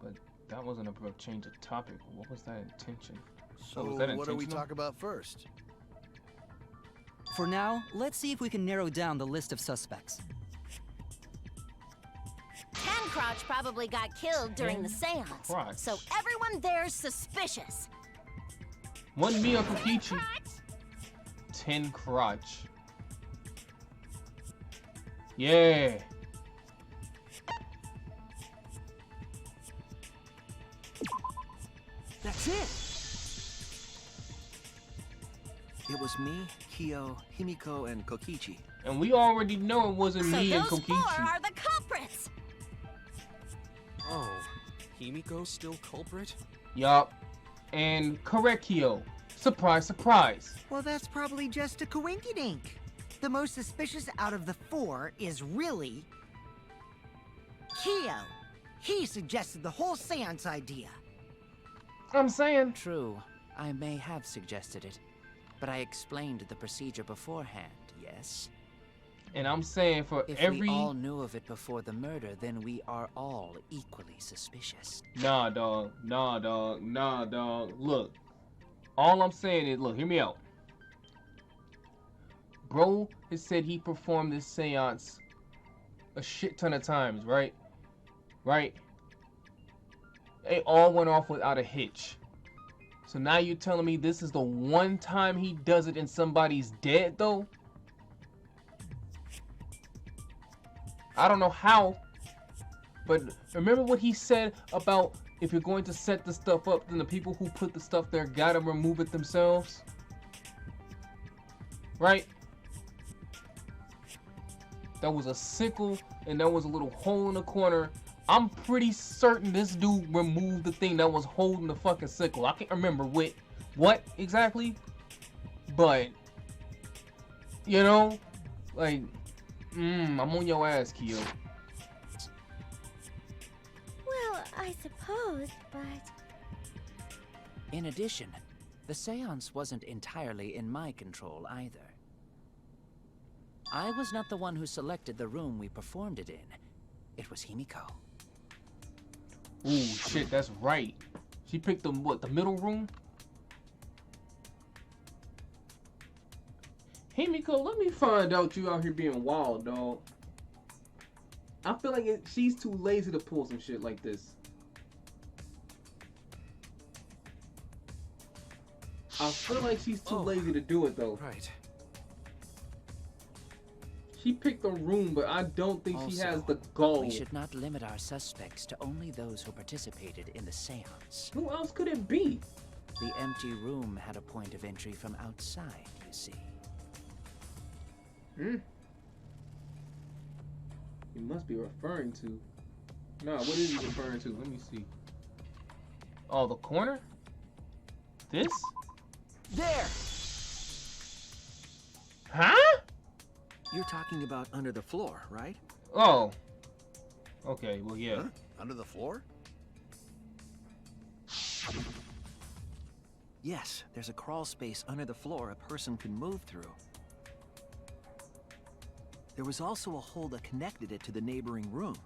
But that wasn't a change of topic. What was that intention? So was that what do we intentional? talk about first? For now, let's see if we can narrow down the list of suspects. Crotch probably got killed during the seance, Crotch. so everyone there's suspicious. Wasn't me or Kokichi. 10 Crotch. Yeah. That's it! It was me, Kyo, Himiko, and Kokichi. And we already know it wasn't So me and those four Kokichi. are the culprits. Oh, Himiko's still culprit? Yup. And correct, Kyo. Surprise, surprise. Well, that's probably just a coinkydink. The most suspicious out of the four is really... Kyo. He suggested the whole seance idea. I'm saying. True, I may have suggested it, but I explained the procedure beforehand, yes? And I'm saying for If every... we all knew of it before the murder, then we are all equally suspicious. Nah, dog. Look. All I'm saying is, look, hear me out. Bro has said he performed this seance a shit ton of times, right? Right? They all went off without a hitch. So now you're telling me this is the one time he does it and somebody's dead, though? I don't know how, but remember what he said about if you're going to set the stuff up, then the people who put the stuff there gotta remove it themselves? Right? That was a sickle, and there was a little hole in the corner. I'm pretty certain this dude removed the thing that was holding the fucking sickle. I can't remember what exactly, but, you know, like, I'm on your ass, Kyo. Well, I suppose, but... In addition, the seance wasn't entirely in my control either. I was not the one who selected the room we performed it in. It was Himiko. Ooh, shit, that's right. She picked the middle room? Hey, Miko, let me find out you out here being wild, dog. I feel like she's too lazy to pull some shit like this. I feel like she's too lazy to do it, though. Right. She picked a room, but I don't think she has the gall. We should not limit our suspects to only those who participated in the seance. Who else could it be? The empty room had a point of entry from outside, you see. You must be referring to... No, what is he referring to? Let me see. Oh, the corner? This? There! Huh? You're talking about under the floor, right? Oh. Okay, well, yeah. Huh? Under the floor? Yes, there's a crawl space under the floor a person could move through. There was also a hole that connected it to the neighboring room.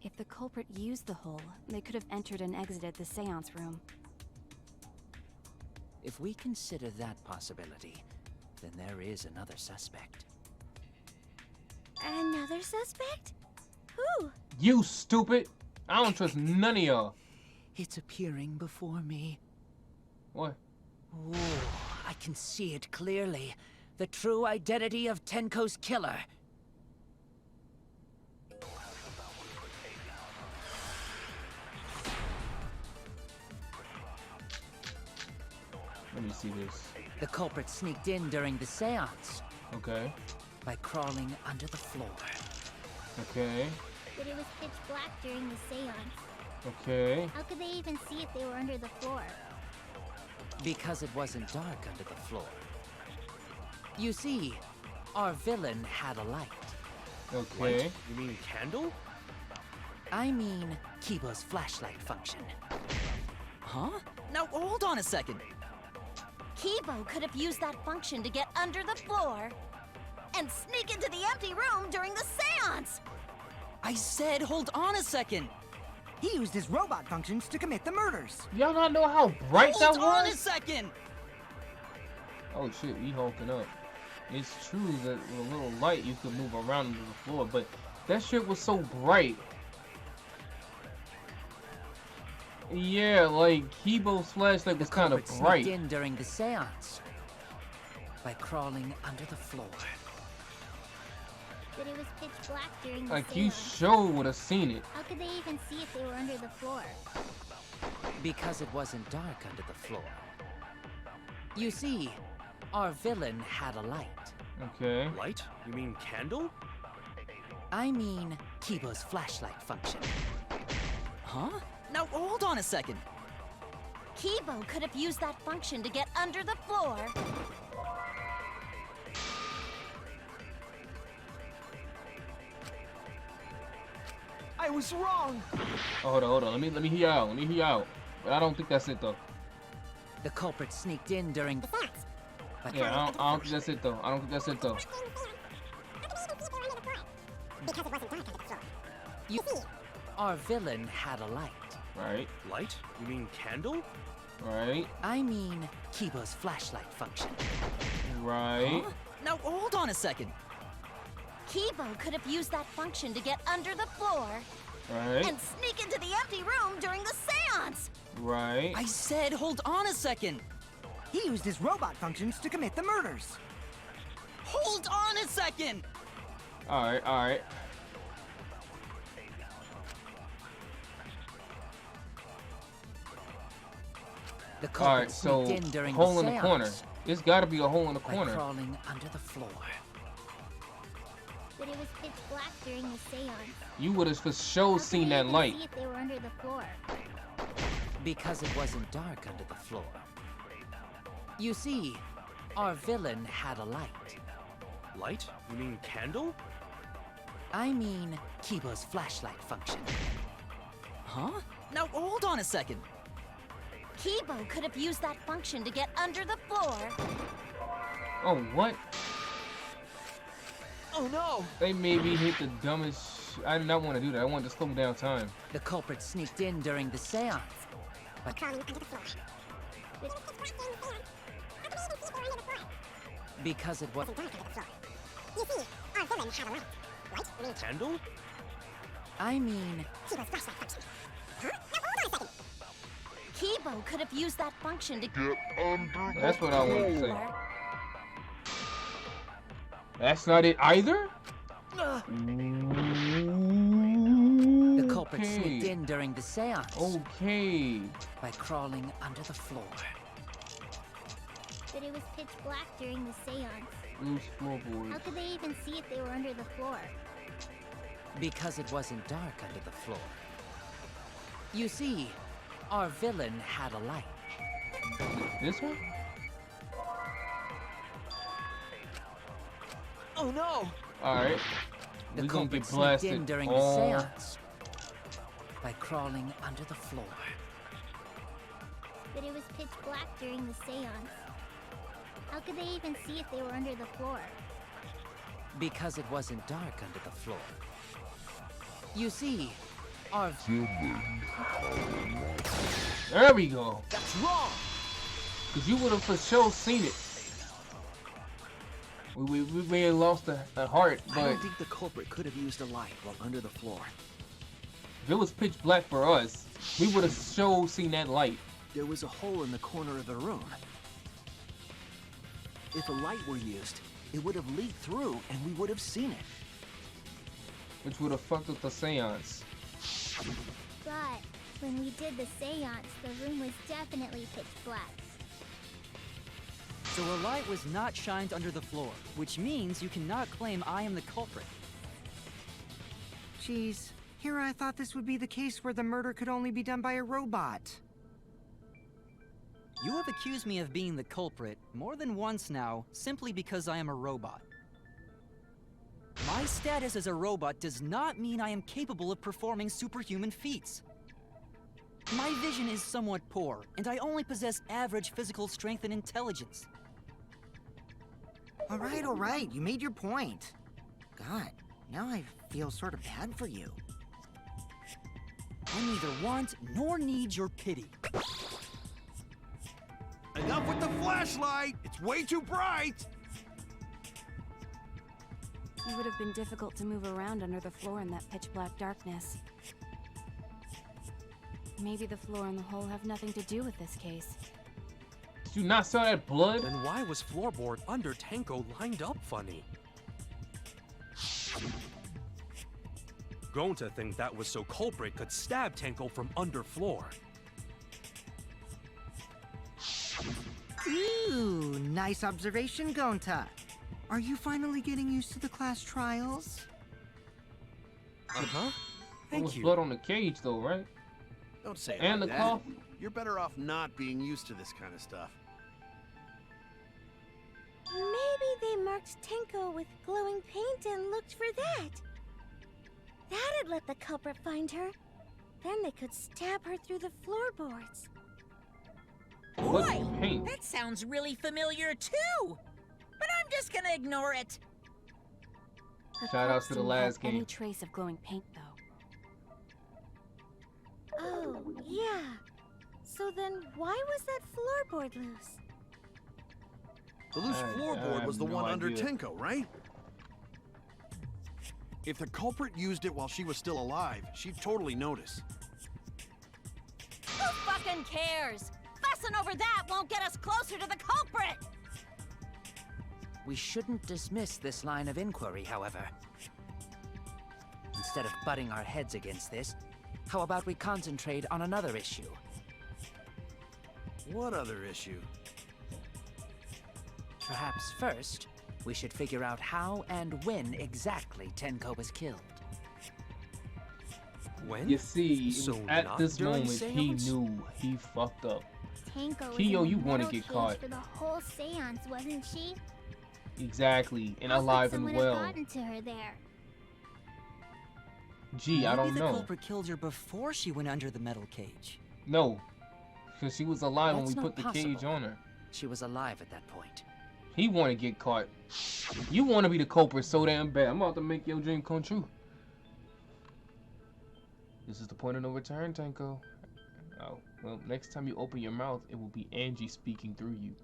If the culprit used the hole, they could have entered and exited the seance room. If we consider that possibility, then there is another suspect. Another suspect? Who? You stupid! I don't trust none of y'all. It's appearing before me. What? Oh, I can see it clearly. The true identity of Tenko's killer. Let me see this. The culprit sneaked in during the seance Okay. by crawling under the floor. Okay. But it was pitch black during the seance. Okay. How could they even see if they were under the floor? Because it wasn't dark under the floor. You see, our villain had a light. Okay. You mean candle? I mean, Kibo's flashlight function. Huh? Now, hold on a second. Kibo could have used that function to get under the floor and sneak into the empty room during the seance! I said, hold on a second. He used his robot functions to commit the murders. Y'all not know how bright that Hold on a was? second. Oh shit, he hulking up. It's true that with a little light you could move around under the floor, but that shit was so bright. Yeah, like Kibo's flashlight was kind of Culprit bright. sneaked in during the seance by crawling under the floor. But it was pitch black during the Like you seance. sure would have seen it. How could they even see if they were under the floor? Because it wasn't dark under the floor. You see, our villain had a light. Okay. Light? You mean candle? I mean, Kibo's flashlight function. Huh? Now, hold on a second. Kibo could have used that function to get under the floor I was wrong. Oh, hold on. Let me hear you out. Let me hear you out. But I don't think that's it though. The culprit sneaked in during the seance. Yeah, I don't think that's it though. I don't think that's it though. You see, our villain had a light. Right. Light? You mean candle? Right. I mean, Kibo's flashlight function. Right. Huh? Now, hold on a second. Kibo could have used that function to get under the floor Right. and sneak into the empty room during the seance! Right. I said, hold on a second. He used his robot functions to commit the murders. Hold on a second. Alright, alright. The culprit Alright, so sneaked in during hole the in the seance corner. It's gotta be a hole in the by corner. crawling under the floor. But it was pitch black during the seance. You would have for sure How could seen they that even light. see if they were under the floor? Because it wasn't dark under the floor. You see, our villain had a light. Light? You mean candle? I mean, Kibo's flashlight function. Huh? Now, hold on a second. Kibo could have used that function to get under the floor Oh, what? Oh no! They made me hit the dumbest. I did not want to do that. I wanted to slow down time. The culprit sneaked in during the seance by crawling under the floor. because it was You see, our villain had a light. Light? You mean Candle? I mean, Kibo's flashlight function. Huh? Now hold on a second. Kibo could have used that function to get under That's what I wanted to say. That's not it either? the culprit sneaked in during the seance Okay. by crawling under the floor. But it was pitch black during the seance. Loose How floorboards. could they even see if they were under the floor? Because it wasn't dark under the floor. You see, our villain had a light. This one? Oh no! Alright. The We're gonna culprit get sneaked blasted in during the all- seance by crawling under the floor. But it was pitch black during the seance. How could they even see if they were under the floor? Because it wasn't dark under the floor. You see, our... There we go. That's wrong! Because you would have for sure seen it. We may have lost a heart, but I don't think the culprit could have used a light while under the floor. if it was pitch black for us, we would have sure seen that light. There was a hole in the corner of the room. If a light were used, it would have leaked through and we would have seen it. Which would have fucked with the seance. But when we did the seance, the room was definitely pitch black. So a light was not shined under the floor, which means you cannot claim I am the culprit. Jeez, here I thought this would be the case where the murder could only be done by a robot. You have accused me of being the culprit more than once now, simply because I am a robot. My status as a robot does not mean I am capable of performing superhuman feats. My vision is somewhat poor, and I only possess average physical strength and intelligence. All right, you made your point. God, now I feel sort of bad for you. I neither want nor need your pity. Enough with the flashlight! It's way too bright! It would have been difficult to move around under the floor in that pitch black darkness. Maybe the floor and the hole have nothing to do with this case. Did you not saw that blood? Then why was floorboard under Tenko lined up funny? Going to think that was so culprit could stab Tenko from under floor. Ooh, nice observation, Gonta. Are you finally getting used to the class trials? Uh-huh. There was Thank you. blood on the cage though, right? Don't say it And like the that. cloth? You're better off not being used to this kind of stuff. Maybe they marked Tenko with glowing paint and looked for that. That'd let the culprit find her. Then they could stab her through the floorboards. What Boy, paint? that sounds really familiar too. But I'm just gonna ignore it. The Shout outs corpse to the didn't last have any game. trace of glowing paint, though. Oh, yeah. So then why was that floorboard loose? The loose I floorboard was have the no one under idea. Tenko, right? If the culprit used it while she was still alive, she'd totally notice. Who fucking cares? Fussing over that won't get us closer to the culprit! We shouldn't dismiss this line of inquiry, however. Instead of butting our heads against this, how about we concentrate on another issue? What other issue? Perhaps first, we should figure out how and when exactly Tenko was killed. When? You see, it So was at not this during moment he seance? knew he fucked up. Tenko was Kyo, in the you wanna metal get cage caught. for the whole seance, wasn't she? Exactly, and How could alive and someone well. have gotten to her there? Gee, I don't Maybe the know. culprit killed her before she went under the metal cage. No, because she was alive when That's we not put the cage possible. on her. She was alive at that point. He want to get caught. You want to be the culprit so damn bad. I'm about to make your dream come true. This is the point of no return, Tenko. Oh, well, next time you open your mouth, it will be Angie speaking through you.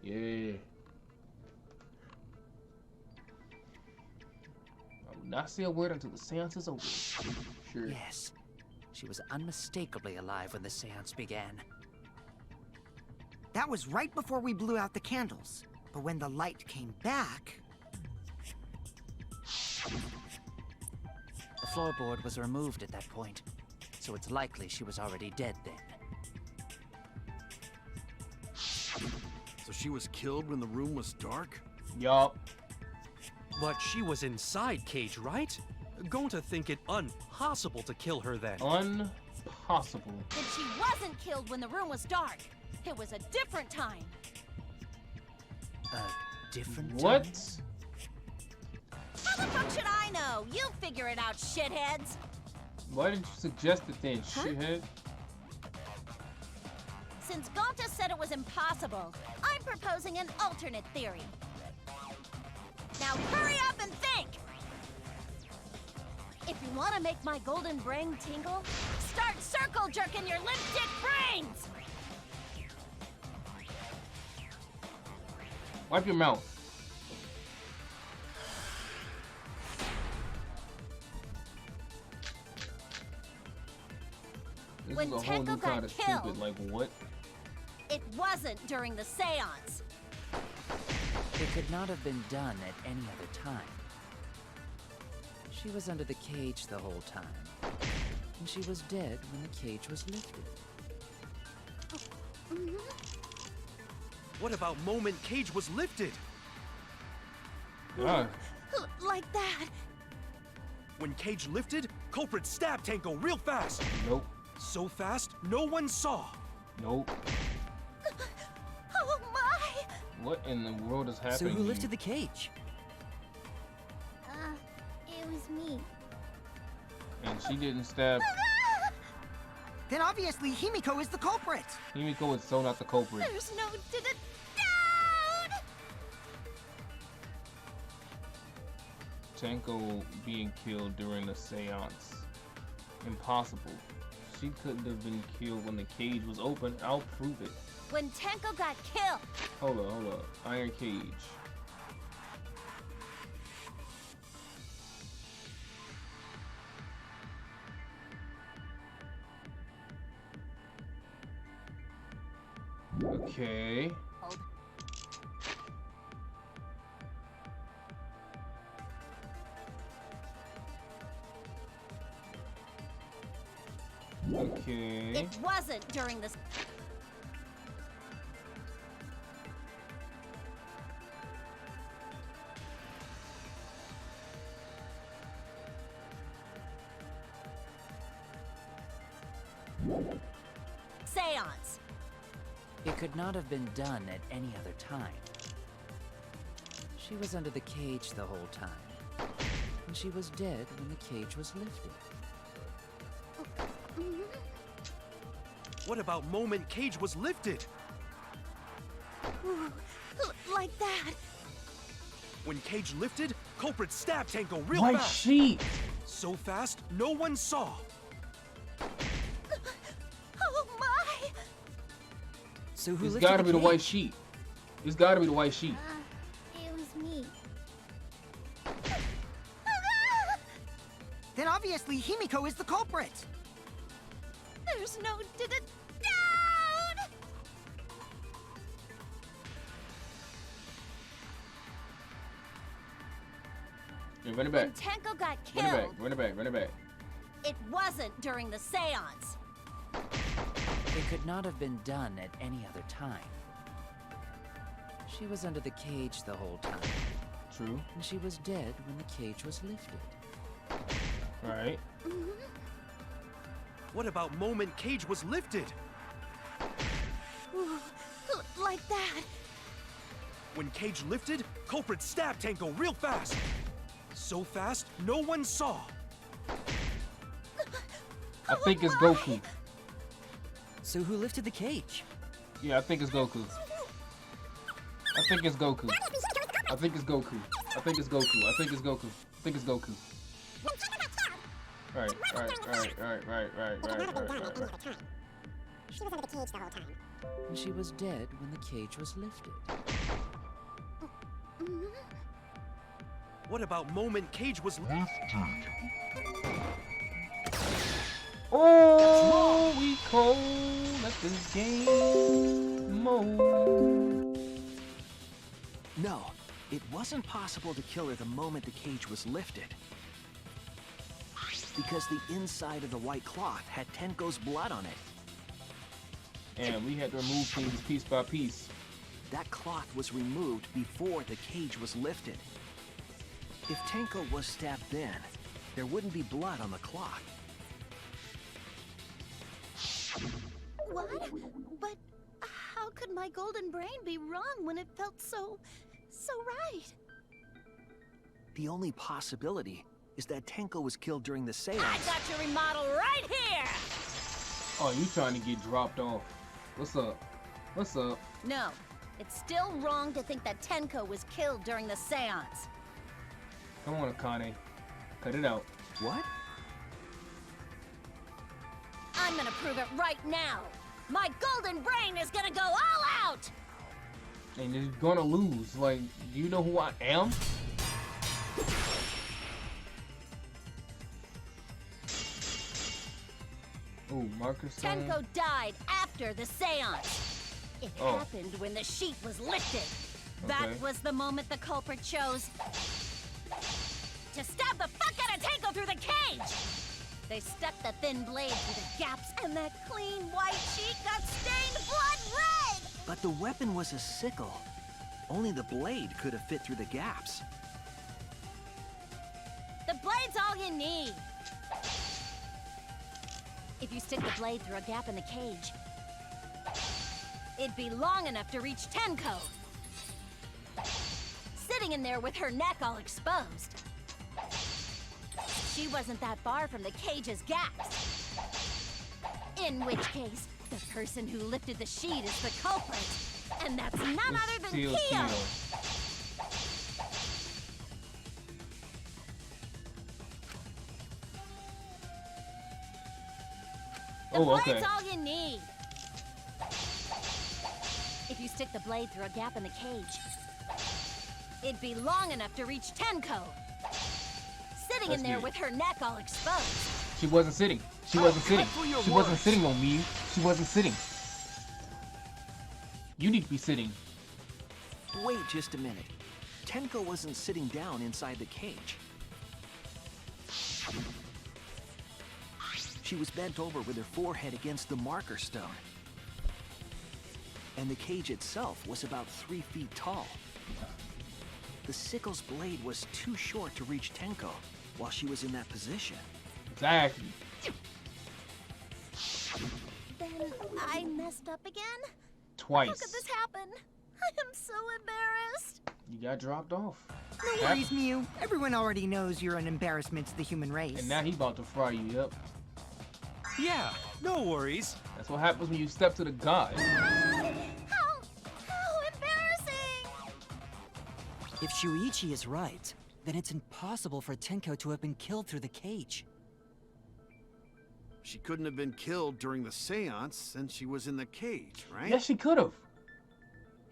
Yeah. I will not say a word until the seance is over. Sure. Yes, she was unmistakably alive when the seance began. That was right before we blew out the candles. But when the light came back... The floorboard was removed at that point, so it's likely she was already dead then. So she was killed when the room was dark? Yup. But she was inside cage, right? Going to think it impossible to kill her then. Impossible. Then she wasn't killed when the room was dark. It was a different time. A different What? time? How the fuck should I know? You figure it out, shitheads. Why did you suggest it then, shithead? Since Gonta said it was impossible, I'm I'm proposing an alternate theory. Now hurry up and think! If you want to make my golden brain tingle, start circle jerking your lipstick brains! Wipe your mouth. This When is a whole Tenko new got kind of killed. stupid. Like what? It wasn't during the seance. It could not have been done at any other time. She was under the cage the whole time. And she was dead when the cage was lifted. What about moment Cage was lifted? Ah, Like that. When Cage lifted, culprit stabbed Tenko real fast. nope, So fast, no one saw. nope. Oh my! What in the world is So happening? who lifted the cage? It was me. And she didn't stab. Then obviously Himiko is the culprit. Himiko is so not the culprit. There's no down! Tenko being killed during the seance. Impossible. She couldn't have been killed when the cage was open. I'll prove it. When Tenko got killed. Hold up. Iron cage. Okay. Okay. It wasn't during the... seance. It could not have been done at any other time. She was under the cage the whole time. And she was dead when the cage was lifted. What about moment Cage was lifted? Like that. When Cage lifted, culprit stabbed Tenko real White fast. sheet. So fast, no one saw. Oh my! So who It's lifted gotta the be the cage? white sheet. It's gotta be the white sheet. It was me. Then obviously Himiko is the culprit. There's no down! Yeah, run it When back. Tenko got Run it back. killed, Run it back. Run it back. it wasn't during the seance. It could not have been done at any other time. She was under the cage the whole time. True. And she was dead when the cage was lifted. Right. What about moment Cage was lifted? Like that. When Cage lifted, culprit stabbed Tenko real fast. So fast, no one saw. I think it's Goku. So who lifted the cage? Yeah, I think it's Goku. I think it's Goku. I think it's Goku. I think it's Goku. I think it's Goku. I think it's Goku. Right. She was under the cage the whole time. And she was dead when the cage was lifted. What about moment Cage was lifted? Oh, we cold at this game mode. No, it wasn't possible to kill her the moment the cage was lifted. Because the inside of the white cloth had Tenko's blood on it. And we had to remove things piece by piece. That cloth was removed before the cage was lifted. If Tenko was stabbed then, there wouldn't be blood on the cloth. What? But how could my golden brain be wrong when it felt so right? The only possibility is that Tenko was killed during the seance. I got your remodel right here! Oh, you trying to get dropped off. What's up? What's up? No, It's still wrong to think that Tenko was killed during the seance. Come on, Akane. Cut it out. What? I'm gonna prove it right now. My golden brain is gonna go all out! And you're gonna lose. Like, do you know who I am? Ooh, Marcus Stone. Tenko died after the seance. It happened when the sheet was lifted. That was the moment the culprit chose to stab the fuck out of Tenko through the cage. They stepped the thin blade through the gaps, and that clean white sheet got stained blood red! But the weapon was a sickle. Only the blade could have fit through the gaps. The blade's all you need. If you stick the blade through a gap in the cage, it'd be long enough to reach Tenko, sitting in there with her neck all exposed. She wasn't that far from the cage's gaps. In which case, the person who lifted the sheet is the culprit, and that's none other than Kyo. The blade's all you need. If you stick the blade through a gap in the cage, it'd be long enough to reach Tenko, sitting in there with her neck all exposed. She wasn't sitting. She wasn't sitting. She wasn't sitting on me. She wasn't sitting. You need to be sitting. Wait just a minute. Tenko wasn't sitting down inside the cage. She was bent over with her forehead against the marker stone. And the cage itself was about 3 feet tall. The sickle's blade was too short to reach Tenko while she was in that position. Exactly. Then I messed up again? Twice. How could this happen? I am so embarrassed. You got dropped off. No worries, Mew. Everyone already knows you're an embarrassment to the human race. And now he about to fry you, yep. Yeah, no worries. That's what happens when you step to the god. How embarrassing! If Shuichi is right, then it's impossible for Tenko to have been killed through the cage. She couldn't have been killed during the seance since she was in the cage, right? Yes, she could have.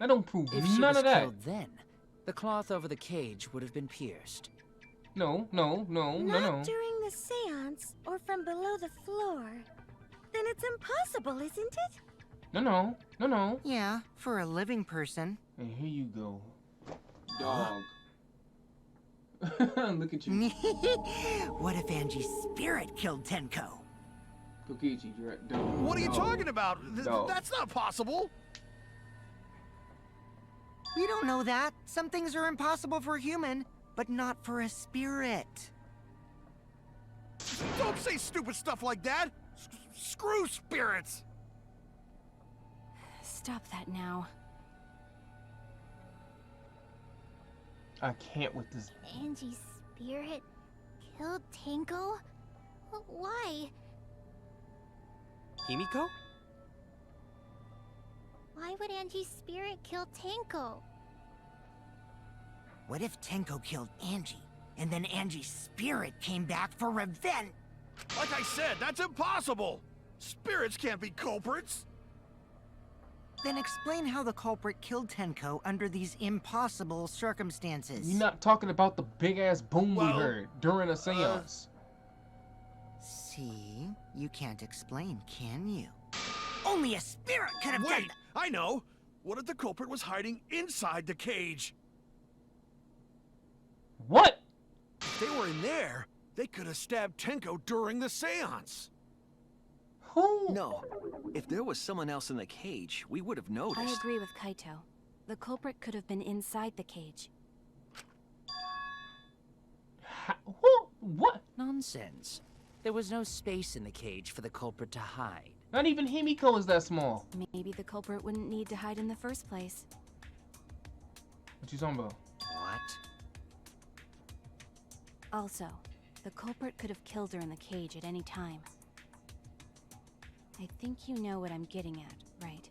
That don't prove If she none was of that. killed then, the cloth over the cage would have been pierced. No. Not during the seance or from below the floor. Then it's impossible, isn't it? No. Yeah, for a living person. And here you go. Dog. Look at you. What if Angie's spirit killed Tenko? Kokichi, you're at dog. What are you talking about? Dog. That's not possible. We don't know that. Some things are impossible for a human, but not for a spirit. Don't say stupid stuff like that. Screw spirits. Stop that now. I can't with this. Angie's spirit killed Tenko? Why? Himiko? Why would Angie's spirit kill Tenko? What if Tenko killed Angie, and then Angie's spirit came back for revenge? Like I said, that's impossible. Spirits can't be culprits. Then explain how the culprit killed Tenko under these impossible circumstances. You're not talking about the big-ass boom we heard during a seance. See? You can't explain, can you? Only a spirit could have done Wait, I know. What if the culprit was hiding inside the cage? What? If they were in there, they could have stabbed Tenko during the seance. Who? No. If there was someone else in the cage, we would have noticed. I agree with Kaito. The culprit could have been inside the cage. Who? What? Nonsense. There was no space in the cage for the culprit to hide. Not even Himiko is that small. Maybe the culprit wouldn't need to hide in the first place. What you talking about? What? Also, the culprit could have killed her in the cage at any time. I think you know what I'm getting at, right?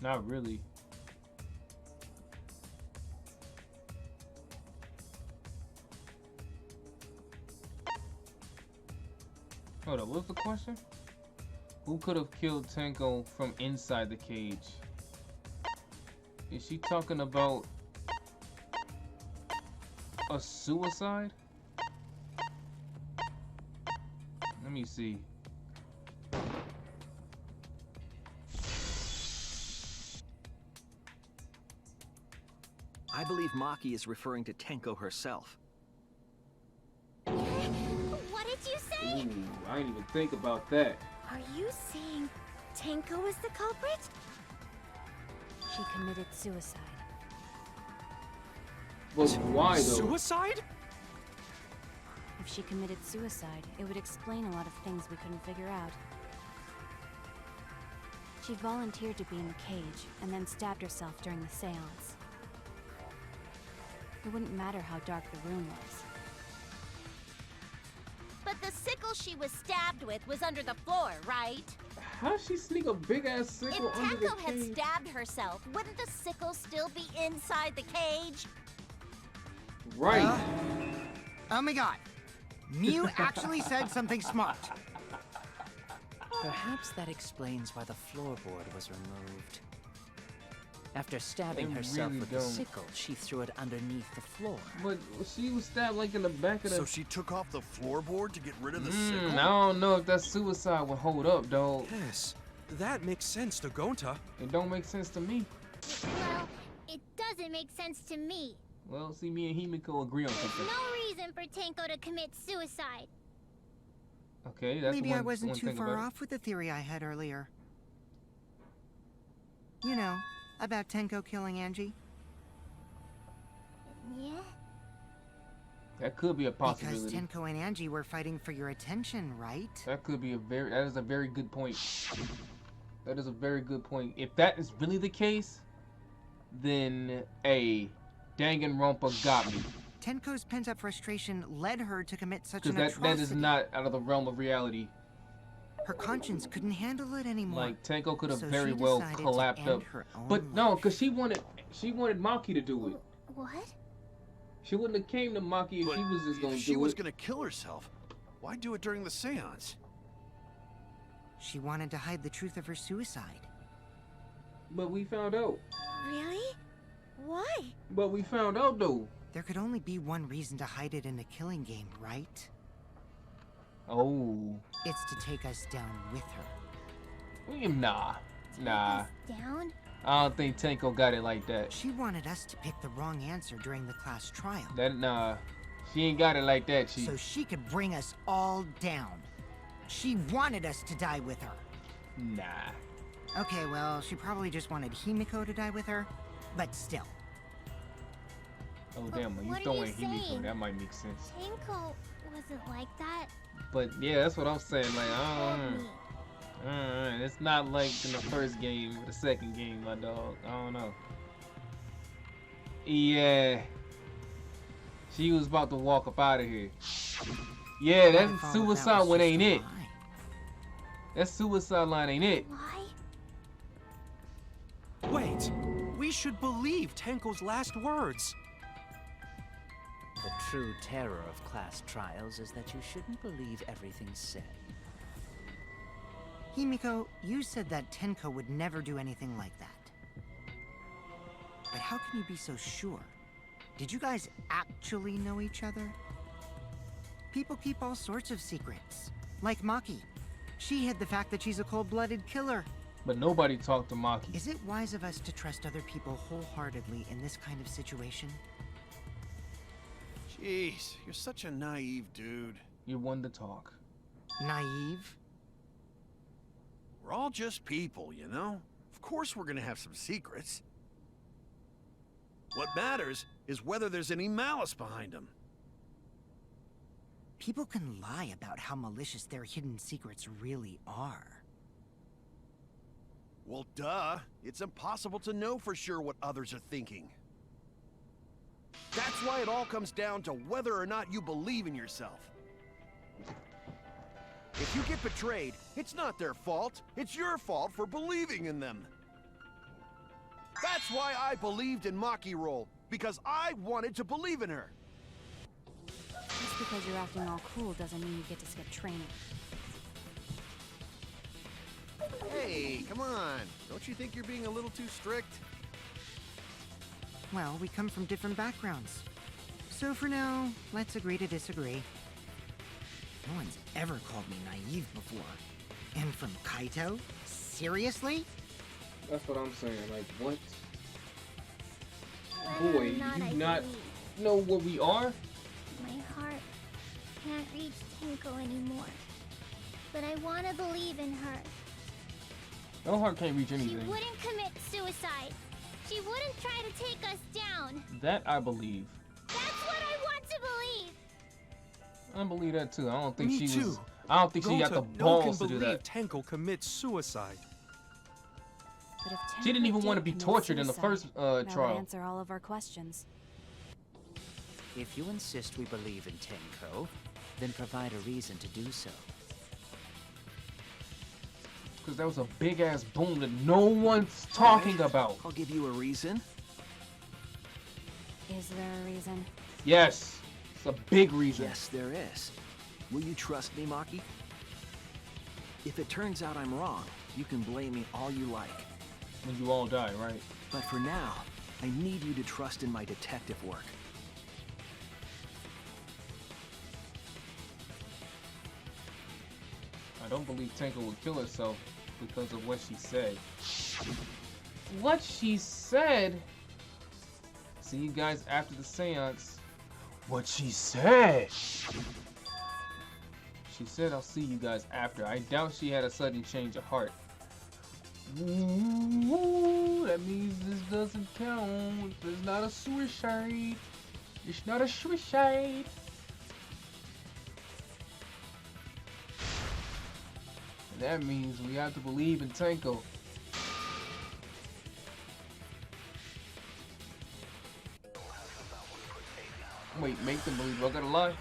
Not really. Hold up, what's the question? Who could have killed Tenko from inside the cage? Is she talking about a suicide? Let me see. I believe Maki is referring to Tenko herself. What did you say? Ooh, I didn't even think about that. Are you saying Tenko is the culprit? She committed suicide. But why though? Suicide? If she committed suicide, it would explain a lot of things we couldn't figure out. She volunteered to be in the cage, and then stabbed herself during the seance. It wouldn't matter how dark the room was. But the sickle she was stabbed with was under the floor, right? How'd she sneak a big ass sickle If under the Tenko had cage? stabbed herself, wouldn't the sickle still be inside the cage? Right. Oh my god. Mew actually said something smart. Perhaps that explains why the floorboard was removed. After stabbing They herself really with don't. the sickle, she threw it underneath the floor. But she was stabbed like in the back of the. So she took off the floorboard to get rid of the I sickle? don't know if that suicide would hold up, dog. Yes, that makes sense to Gonta. It don't make sense to me. Well, it doesn't make sense to me. Well, see, me and Himiko agree on There's something. no reason for Tenko to commit suicide. Okay, that's Maybe one, I wasn't one too thing far about it. off with the theory I had earlier. You know, about Tenko killing Angie. Yeah? That could be a Because possibility. Tenko and Angie were fighting for your attention, right? That could be that is a very good point. That is a very good point. If that is really the case, then Danganronpa got me. Tenko's pent-up frustration led her to commit such an Because atrocity. that is not out of the realm of reality. Her conscience couldn't handle it anymore. Like Tenko could have So very she well decided to collapsed end up. her own But no, life. because she wanted Maki to do it. What? She wouldn't have came to Maki if But she was just gonna if she do was it. gonna kill herself, why do it during the seance? She wanted to hide the truth of her suicide. But we found out. Really? Why? But we found out though. There could only be one reason to hide it in a killing game, right? Oh. It's to take us down with her. Nah. Nah. Down? I don't think Tenko got it like that. She wanted us to pick the wrong answer during the class trial. Nah. She ain't got it like that, Chief. So she could bring us all down. She wanted us to die with her. Nah. Okay, well, she probably just wanted Himiko to die with her, but still. Oh damn, you what are throwing you Himiko, saying? that might make sense. Tenko wasn't like that. But yeah, that's what I'm saying. Like, Told me. it's not like in the first game or the second game, my dog. I don't know. Yeah. She was about to walk up out of here. Yeah, What if all that of that suicide was one just ain't a it. lie? That suicide line ain't it. Why? Wait, we should believe Tenko's last words. The true terror of class trials is that you shouldn't believe everything said. Himiko, you said that Tenko would never do anything like that. But how can you be so sure? Did you guys actually know each other? People keep all sorts of secrets. Like Maki. She hid the fact that she's a cold-blooded killer. But nobody talked to Maki. Is it wise of us to trust other people wholeheartedly in this kind of situation? Jeez, you're such a naive dude. You're one to talk. Naive? We're all just people, you know? Of course we're gonna have some secrets. What matters is whether there's any malice behind them. People can lie about how malicious their hidden secrets really are. Well, duh. It's impossible to know for sure what others are thinking. That's why it all comes down to whether or not you believe in yourself. If you get betrayed, it's not their fault. It's your fault for believing in them. That's why I believed in Maki role, because I wanted to believe in her. Just because you're acting all cool doesn't mean you get to skip training. Hey, come on. Don't you think you're being a little too strict? Well, we come from different backgrounds. So for now, let's agree to disagree. No one's ever called me naive before. And from Kaito? Seriously? That's what I'm saying. Like, what? Whether Boy, or not you I not believe, know what we are? my heart can't reach Tenko anymore. But I want to believe in her. No heart can't reach She anything. wouldn't commit suicide. She wouldn't try to take us down. That I believe. That's what I want to believe. I believe that too. I don't think Me she too. was. I don't think she got the Gonta, balls no to one do can that. believe Tenko commits suicide. But if She didn't Tenko even want to did be commit tortured in the suicide, first that would trial. answer all of our questions. If you insist we believe in Tenko, then provide a reason to do so. Because that was a big ass boom that no one's talking about. I'll give you a reason. Is there a reason? Yes. It's a big reason. Yes, there is. Will you trust me, Maki? If it turns out I'm wrong, you can blame me all you like. When you all die, right? But for now, I need you to trust in my detective work. I don't believe Tenko would kill herself because of what she said. What she said? See you guys after the seance. What she said? She said, I'll see you guys after. I doubt she had a sudden change of heart. Ooh, that means this doesn't count. It's not a suicide. It's not a suicide. That means we have to believe in Tenko. Wait, make them believe I gotta lie?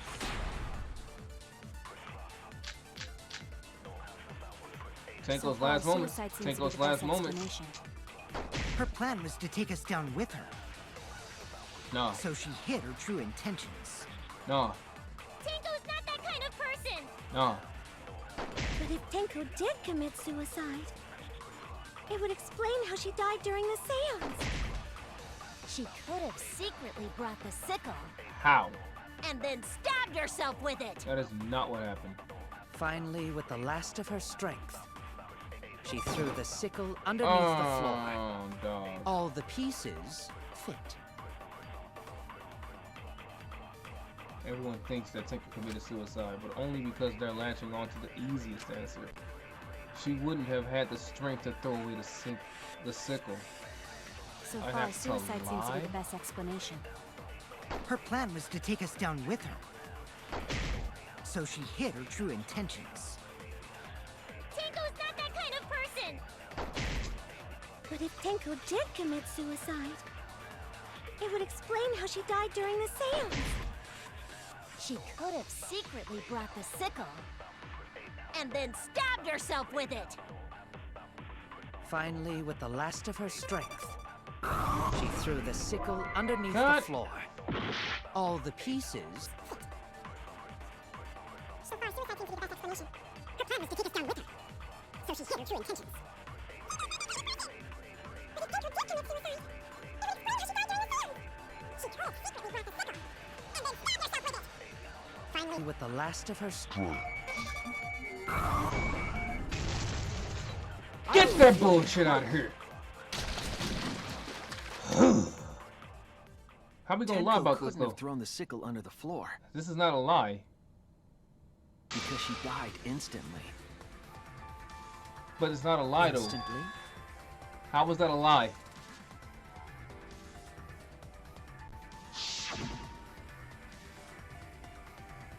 Tenko's far, last moment. suicide seems to be Tenko's the last best moment. explanation. Her plan was to take us down with her. No, So she hid her true intentions. no, Tenko's not that kind of person. no. But if Tenko did commit suicide, it would explain how she died during the seance. She could have secretly brought the sickle How? And then stabbed herself with it. That is not what happened. Finally, with the last of her strength, she threw the sickle underneath the floor. Oh, dog. All the pieces fit. Everyone thinks that Tenko committed suicide, but only because they're latching on to the easiest answer. She wouldn't have had the strength to throw away the sickle. So I far, have to suicide seems to be lie? the best explanation. Her plan was to take us down with her. So she hid her true intentions. Tenko's not that kind of person. But if Tenko did commit suicide, it would explain how she died during the seance. She could have secretly brought the sickle And then stabbed herself with it. Finally, with the last of her strength, she threw the sickle underneath Cut. the floor. All the pieces. So far, suicide seems to be the best explanation. Her plan was to take us down with her. So she hid her true intentions. But if Tenko did commit suicide, it would explain how she died during the seance. She could have secretly brought the sickle and then stabbed herself with it. Finally, With the last of her strength. Get that bullshit out of here. How we gonna lie Tenko about this couldn't though? have thrown the sickle under the floor This is not a lie, because she died instantly. but it's not a lie though. Instantly. How was that a lie?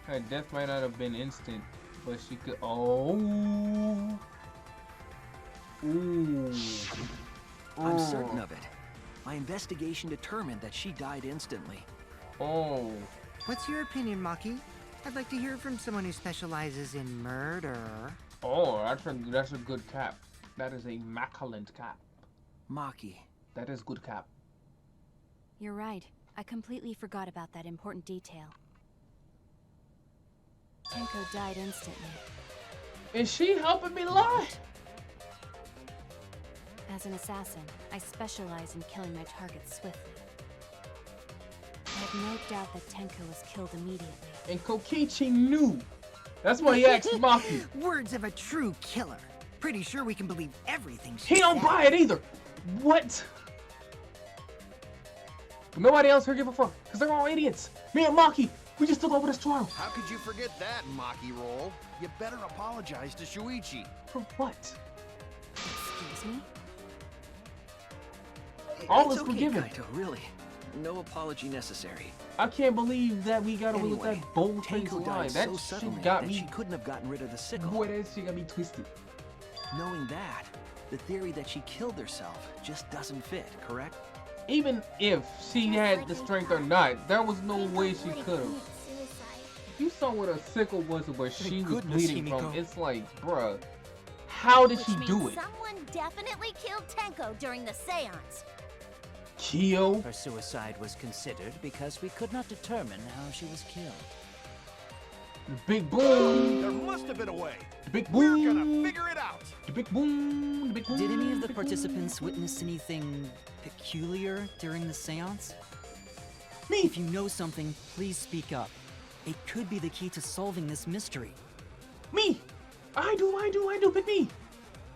Her death might not have been instant, but she could. Oh. Ooh. I'm Oh. certain of it. My investigation determined that she died instantly. Oh. What's your opinion, Maki? I'd like to hear from someone who specializes in murder. Oh, that's a good cap. That is a immaculate cap. Maki, That is good cap. You're right. I completely forgot about that important detail. Tenko died instantly. Is she helping me lie? As an assassin, I specialize in killing my targets swiftly. I have no doubt that Tenko was killed immediately. And Kokichi knew. That's why he asked Maki. Words of a true killer. Pretty sure we can believe everything she He don't said. buy it either. What? But nobody else here give a fuck, because they're all idiots. Me and Maki, we just took over this trial. How could you forget that, Maki Roll? You better apologize to Shuichi. For what? Excuse me? All It's is okay, forgiven. Kaito, really. No apology necessary. I can't believe that we got away with Anyway, that bold-faced Tenko lie. died That so shit suddenly got that me. she couldn't have gotten rid of the sickle. Boy, that shit got me twisted. Knowing that, the theory that she killed herself just doesn't fit, correct? Even if she had the strength or not, there was no way she could have. You saw what a sickle was and where she was goodness, bleeding from. Himiko. It's like, bruh, how did she Which do means it? someone definitely killed Tenko during the seance. Kyo? Her suicide was considered because we could not determine how she was killed. The big boom. There must have been a way. The big We're boom. gonna figure it out. The big boom. The big boom. Did any of the big participants witness anything peculiar during the seance? Me. If you know something, please speak up. It could be the key to solving this mystery. Me. I do. Pick me.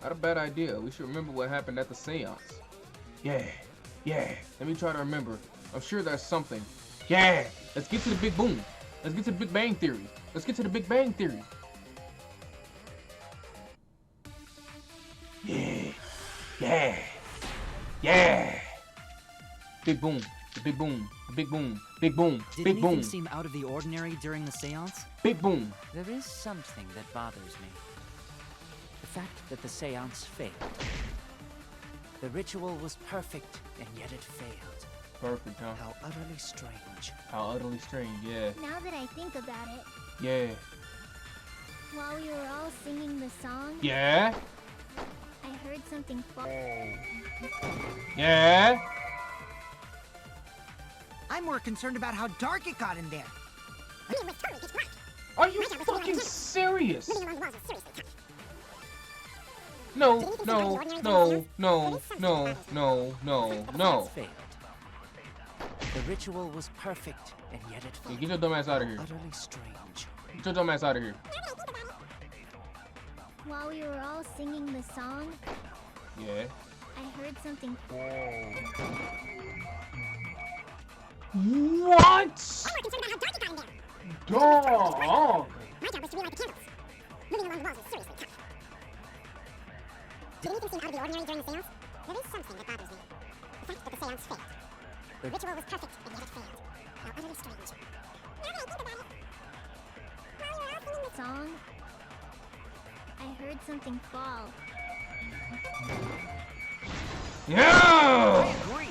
Not a bad idea. We should remember what happened at the seance. Yeah. Let me try to remember. I'm sure there's something. Yeah. Let's get to the big boom. Let's get to the Big Bang Theory. Yeah. Big boom. The big boom. The big boom. Big boom. Did Big anything boom. seem out of the ordinary during the seance? Big boom. There is something that bothers me. The fact that the seance failed. The ritual was perfect, and yet it failed. Perfect, huh? How utterly strange. How utterly strange, yeah. Now that I think about it, Yeah. while we were all singing the song, Yeah. I heard something fall. Yeah. I'm more concerned about how dark it got in there. He was totally just right. Are you fucking serious? Moving along the walls is seriously tough. No. The seance failed. The ritual was perfect, and yet it Yeah, failed. get your dumb ass out of here. Utterly strange. Get your dumb ass out of here. While we were all singing the song, Yeah. I heard something. What? I'm more concerned about how dark it got in there. Dog. My job was to relight the candles. Moving along the walls is seriously tough. Did anything seem out of the ordinary during the seance? There is something that bothers me. The fact that the seance failed. The ritual was perfect, and yet it failed. How utterly strange. Now that I think about it, while we were all singing the song, I heard something fall. Yeah. Agree.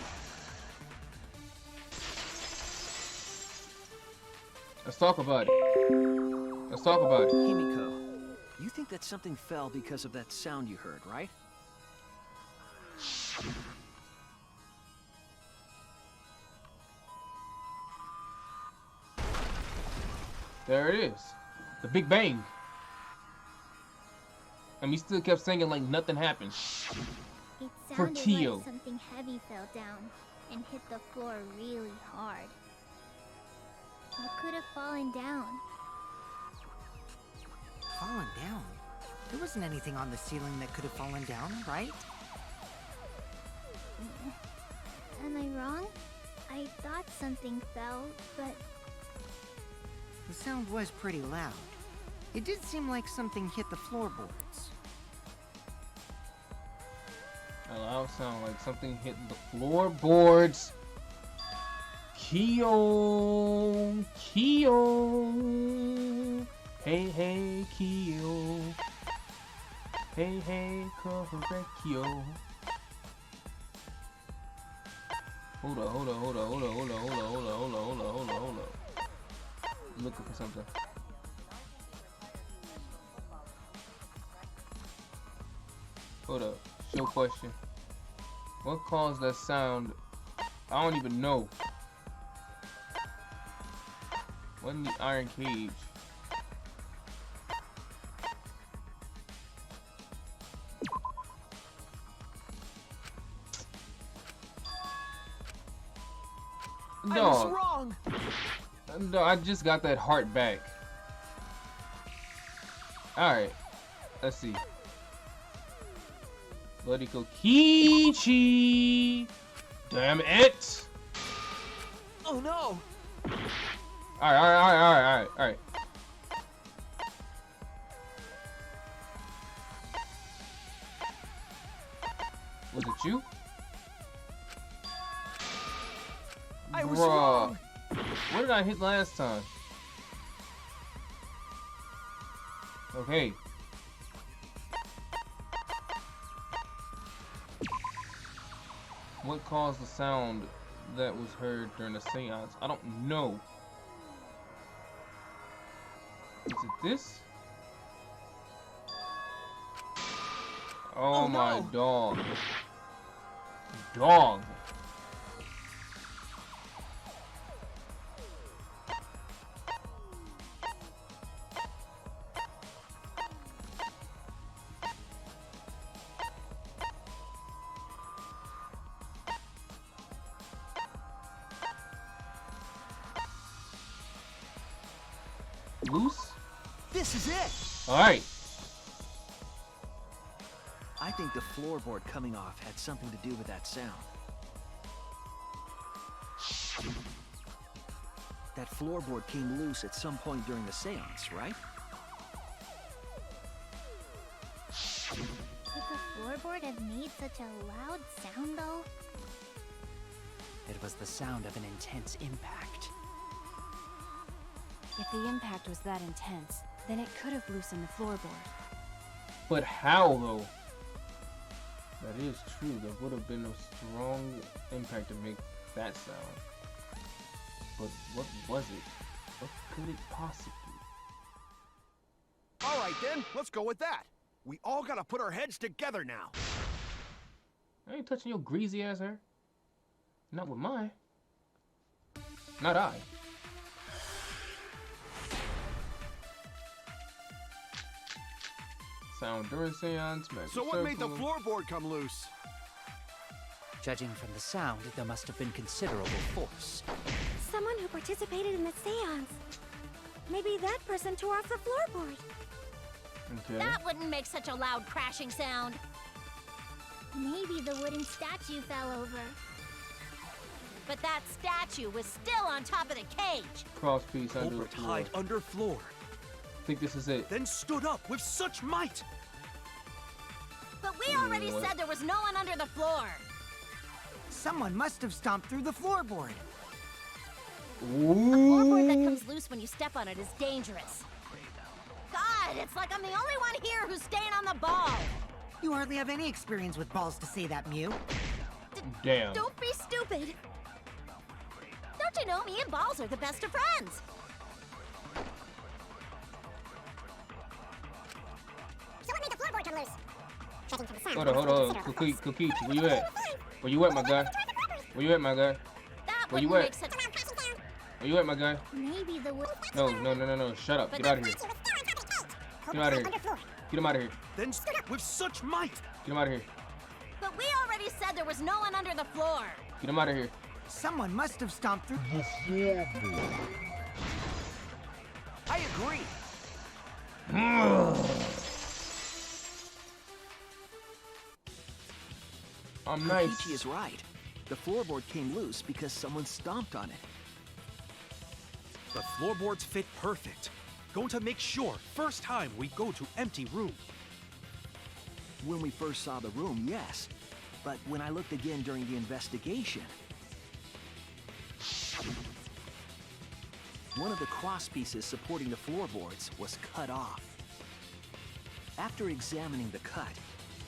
Let's talk about it. Himiko, you think that something fell because of that sound you heard, right? There it is. The Big Bang. And we still kept singing like nothing happened. It For sounded Kyo. like something heavy fell down and hit the floor really hard. What could have fallen down? Fallen down? There wasn't anything on the ceiling that could have fallen down, right? Am I wrong? I thought something fell, but The sound was pretty loud. It did seem like something hit the floorboards. A loud sound like something hitting the floorboards. Kyo. Hey, Kyo. Hey, correct Kyo. Hold up. Looking for something. Hold up. Show question. What caused that sound? I don't even know. What in the iron cage? I was wrong. No, I just got that heart back. Alright. Let's see. Bloody Kokichi! Damn it! Oh no! Alright. Was it you? I was wrong. What did I hit last time? Okay. What caused the sound that was heard during the seance? I don't know. Is it this? Oh my dog. Dog. Loose? This is it! Alright. I think the floorboard coming off had something to do with that sound. That floorboard came loose at some point during the seance, right? Would the floorboard have made such a loud sound, though? It was the sound of an intense impact. If the impact was that intense, then it could have loosened the floorboard. But how, though? That is true. There would have been a strong impact to make that sound. But what was it? What could it possibly? All right, then. Let's go with that. We all gotta put our heads together now. I ain't touching your greasy ass hair. Not with mine. Not I. Sound during seance. So what made the floorboard come loose? Judging from the sound, there must have been considerable force. Someone who participated in the seance. Maybe that person tore off the floorboard. Okay. That wouldn't make such a loud crashing sound. Maybe the wooden statue fell over. But that statue was still on top of the cage. Cross piece under the Culprit floor. hid under floor, I think this is it. then stood up with such might. But we already What? said there was no one under the floor. Someone must have stomped through the floorboard. A floorboard that Ooh. comes loose when you step on it is dangerous. God, it's like I'm the only one here who's staying on the ball. You hardly have any experience with balls to say that, Mew. Damn. Don't be stupid. Don't you know me and Balls are the best of friends? So what made the floorboard come loose? Judging from the sound, Hold on. Kokichi, where you at? Where you at, my guy? Where you at, my guy? That Where you wouldn't at? make such... Where you at, my guy? Maybe the wood... No. Shut up. Get out of here. Get out of here. Get him out of here. Then stood up with such might. Get him out of here. But we already said there was no one under the floor. Get him out of here. Someone must have stomped through... I agree. I'm nice. Kokichi is right. The floorboard came loose because someone stomped on it. The floorboards fit perfect. Going to make sure first time we go to empty room. When we first saw the room, yes. But when I looked again during the investigation, one of the cross pieces supporting the floorboards was cut off. After examining the cut,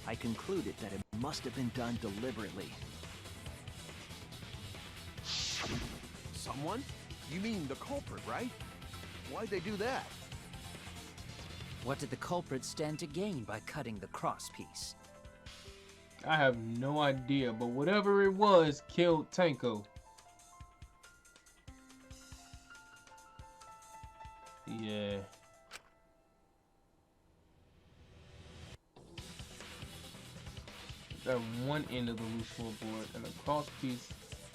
I concluded that it must have been done deliberately. Someone? You mean the culprit, right? Why'd they do that? What did the culprit stand to gain by cutting the cross piece? I have no idea, but whatever it was killed Tenko. Yeah. That one end of the loose floorboard, and the cross piece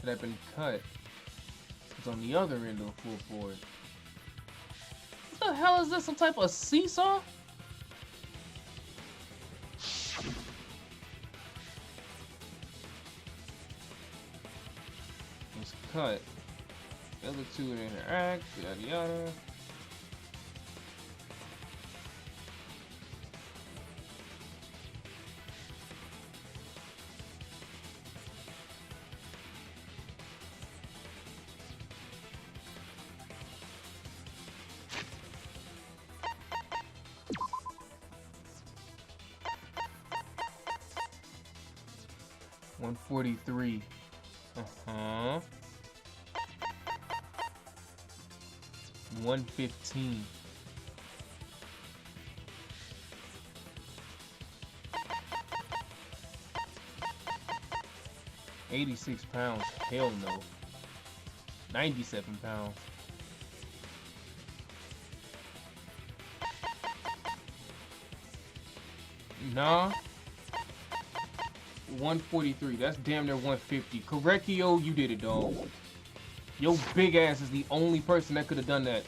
that had been cut is on the other end of the floorboard. What the hell is this? Some type of seesaw? It's cut. The other two would interact, yada yada. $143. 115. £86. Hell no. 97 pounds. Nah. 143. That's damn near 150. Correcchio, you did it, dog. Your big ass is the only person that could have done that.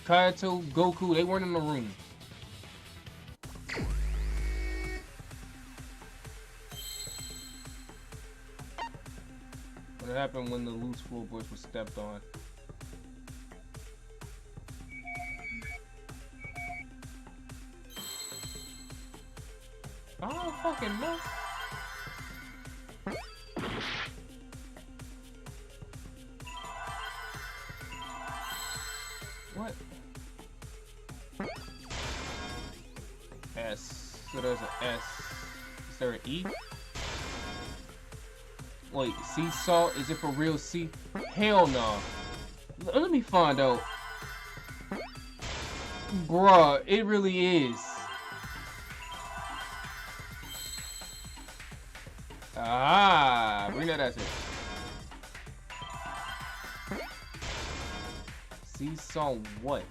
Kaito, Goku, they weren't in the room. What happened when the loose floorboards were stepped on? I don't fucking know. What? S. So there's an S. Is there an E? Wait, sea salt? Is it for real sea? Hell no. Let me find out. Bruh, it really is. Ah, bring that ass in. Sea salt what?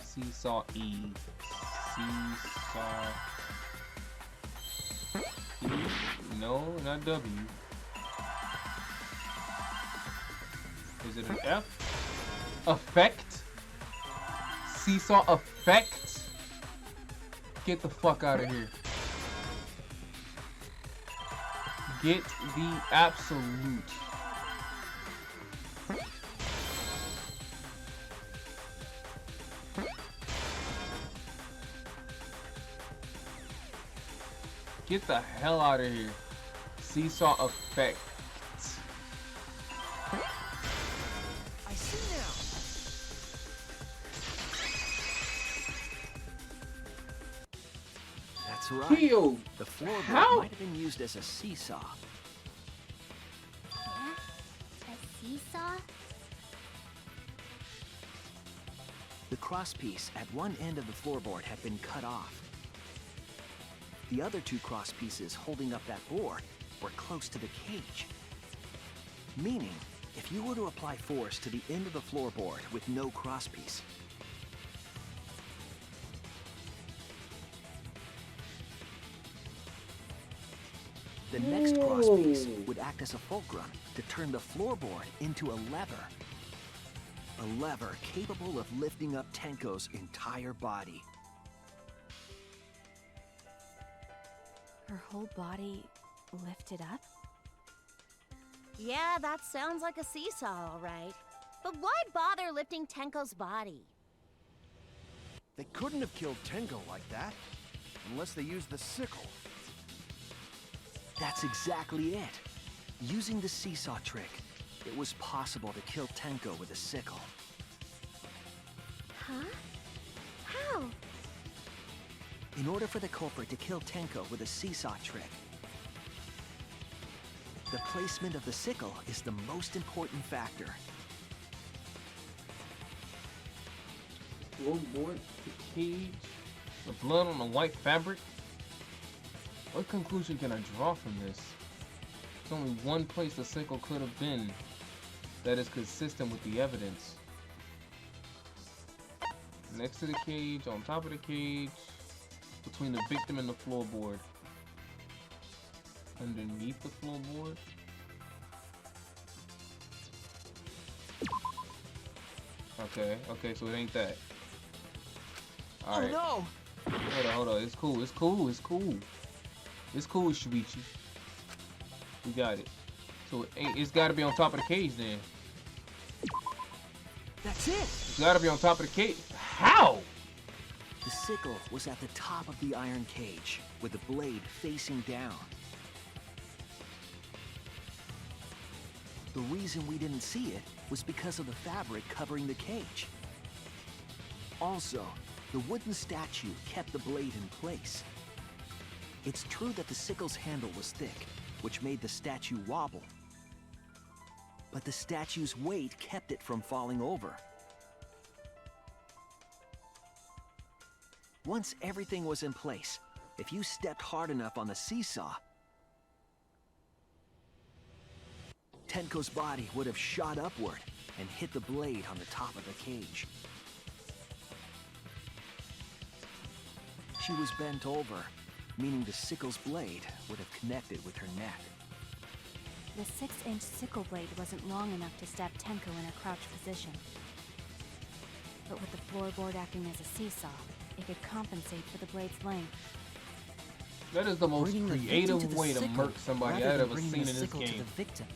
Seesaw E. Seesaw E. No, not W. Is it an F? Effect? Seesaw effect? Get the fuck out of here. Get the absolute. Get the hell out of here. Seesaw effect. I see now. That's right. Kyo, the floorboard how? might have been used as a seesaw. Yeah? A seesaw? The crosspiece at one end of the floorboard had been cut off. The other two cross pieces holding up that board were close to the cage. Meaning, if you were to apply force to the end of the floorboard with no crosspiece, the next crosspiece would act as a fulcrum to turn the floorboard into a lever. A lever capable of lifting up Tenko's entire body. Her whole body lifted up? Yeah, that sounds like a seesaw, all right. But why bother lifting Tenko's body? They couldn't have killed Tenko like that, unless they used the sickle. That's exactly it. Using the seesaw trick, it was possible to kill Tenko with a sickle. Huh? How? In order for the culprit to kill Tenko with a seesaw trick, the placement of the sickle is the most important factor. floorboard, the cage, the blood on the white fabric. What conclusion can I draw from this? There's only one place the sickle could have been that is consistent with the evidence. Next to the cage, on top of the cage, between the victim and the floorboard. Underneath the floorboard. Okay, so it ain't that. Alright. Oh no! Hold on. It's cool, Shuichi. We got it. So it's gotta be on top of the cage then. That's it! It's gotta be on top of the cage. How? The sickle was at the top of the iron cage, with the blade facing down. The reason we didn't see it was because of the fabric covering the cage. Also, the wooden statue kept the blade in place. It's true that the sickle's handle was thick, which made the statue wobble. But the statue's weight kept it from falling over. Once everything was in place, if you stepped hard enough on the seesaw, Tenko's body would have shot upward and hit the blade on the top of the cage. She was bent over, meaning the sickle's blade would have connected with her neck. The 6-inch sickle blade wasn't long enough to stab Tenko in a crouched position. But with the floorboard acting as a seesaw, it could compensate for the blade's length. That is the most creative way to murk somebody I've ever seen in this To the game. victim.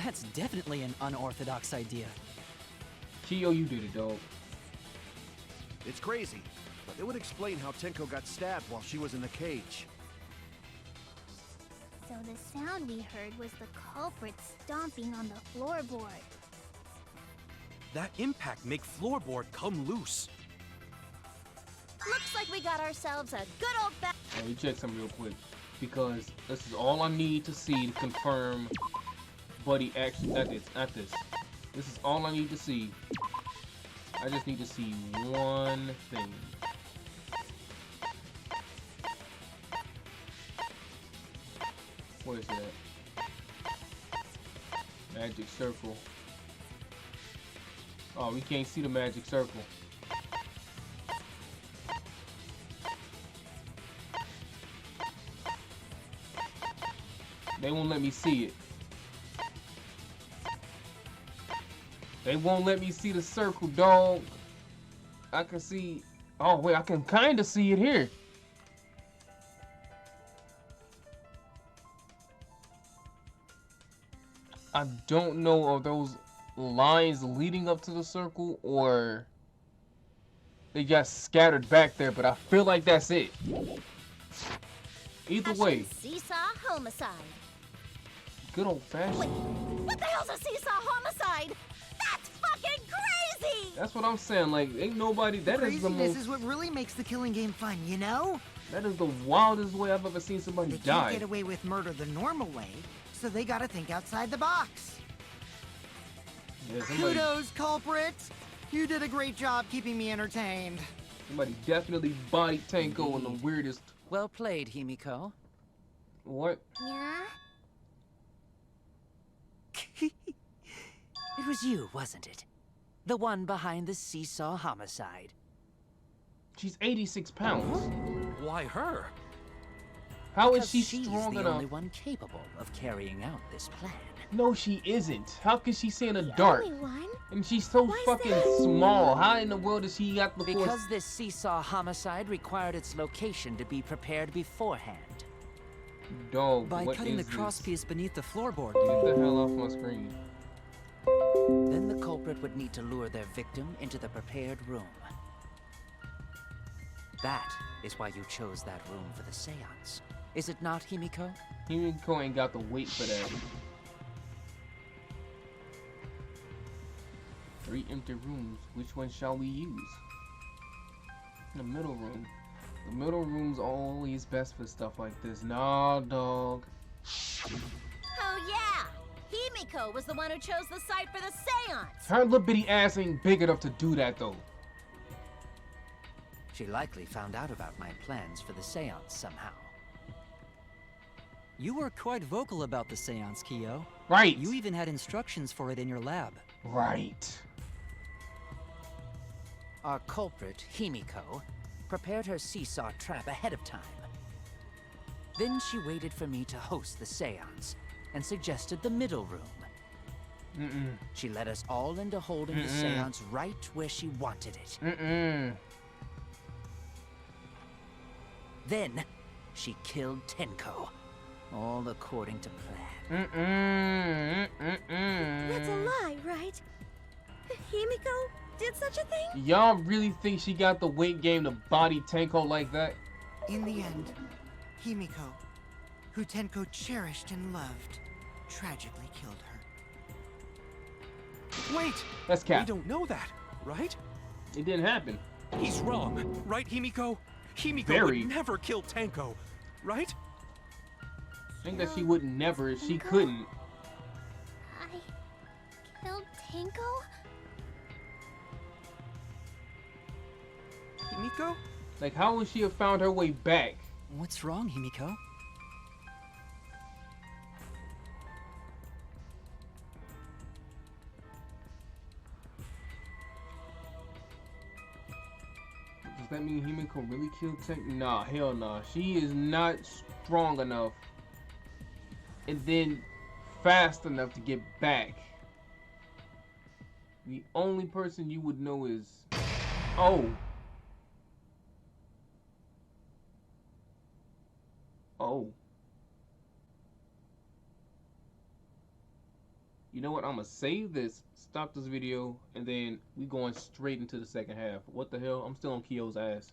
That's definitely an unorthodox idea. Kyo, you did it, dog. It's crazy, but it would explain how Tenko got stabbed while she was in the cage. So the sound we heard was the culprit stomping on the floorboard. That impact make floorboard come loose. Looks like we got ourselves a good old Let me check something real quick, because this is all I need to see to confirm Buddy actually at this. This is all I need to see. I just need to see one thing. Where is it at? Magic circle. Oh, we can't see the magic circle. They won't let me see it. They won't let me see the circle, dog. I can see... Oh, wait, I can kind of see it here. I don't know if those lines leading up to the circle or they got scattered back there, but I feel like that's it. Either way. Seesaw homicide. Good old fashioned. Wait, what the hell's a seesaw homicide? That's fucking crazy! That's what I'm saying. Like, ain't nobody. That is the most. Craziness is what really makes the killing game fun, you know? That is the wildest way I've ever seen somebody They die. can't get away with murder the normal way, so they gotta think outside the box. Yeah, somebody, Kudos, culprit! You did a great job keeping me entertained. somebody definitely bodied Tenko in the weirdest. Well played, Himiko. What? Yeah? It was you, wasn't it? The one behind the seesaw homicide. She's 86 pounds. Why her? How is Because she she's strong the enough? only one capable of carrying out this plan. No, she isn't. How can she see in the dark? Only one? And she's so Why's fucking that? small. How in the world does she got the force? Because this seesaw homicide required its location to be prepared beforehand. Dog, By what cutting the is this? crosspiece beneath the floorboard. Get the hell off my screen. Then the culprit would need to lure their victim into the prepared room. That is why you chose that room for the seance. Is it not, Himiko? Himiko ain't got the weight for that. 3 empty rooms. Which one shall we use? The middle room. The middle room's always best for stuff like this. Nah, dog. Oh yeah! Himiko was the one who chose the site for the seance. Her little bitty ass ain't big enough to do that, though. She likely found out about my plans for the seance somehow. You were quite vocal about the seance, Kyo. Right. You even had instructions for it in your lab. Right. Our culprit, Himiko, prepared her seesaw trap ahead of time. Then she waited for me to host the seance and suggested the middle room. She led us all into holding the seance right where she wanted it. Then she killed Tenko, all according to plan. That's a lie, right? Himiko did such a thing? Y'all really think she got the weight game to body Tenko like that? In the end, Himiko, who Tenko cherished and loved, tragically killed her. Wait! That's cap. We don't know that, right? It didn't happen. He's wrong, right, Himiko? Himiko Very. would never kill Tenko, right? I think that she would never, she couldn't. I killed Tenko? Himiko? Like, how would she have found her way back? What's wrong, Himiko? Does that mean Himiko really killed Tenko? Nah, hell nah. She is not strong enough and then fast enough to get back. The only person you would know is... Oh. Oh. You know what? I'm gonna save this, stop this video, and then we going straight into the second half. What the hell? I'm still on Kyo's ass.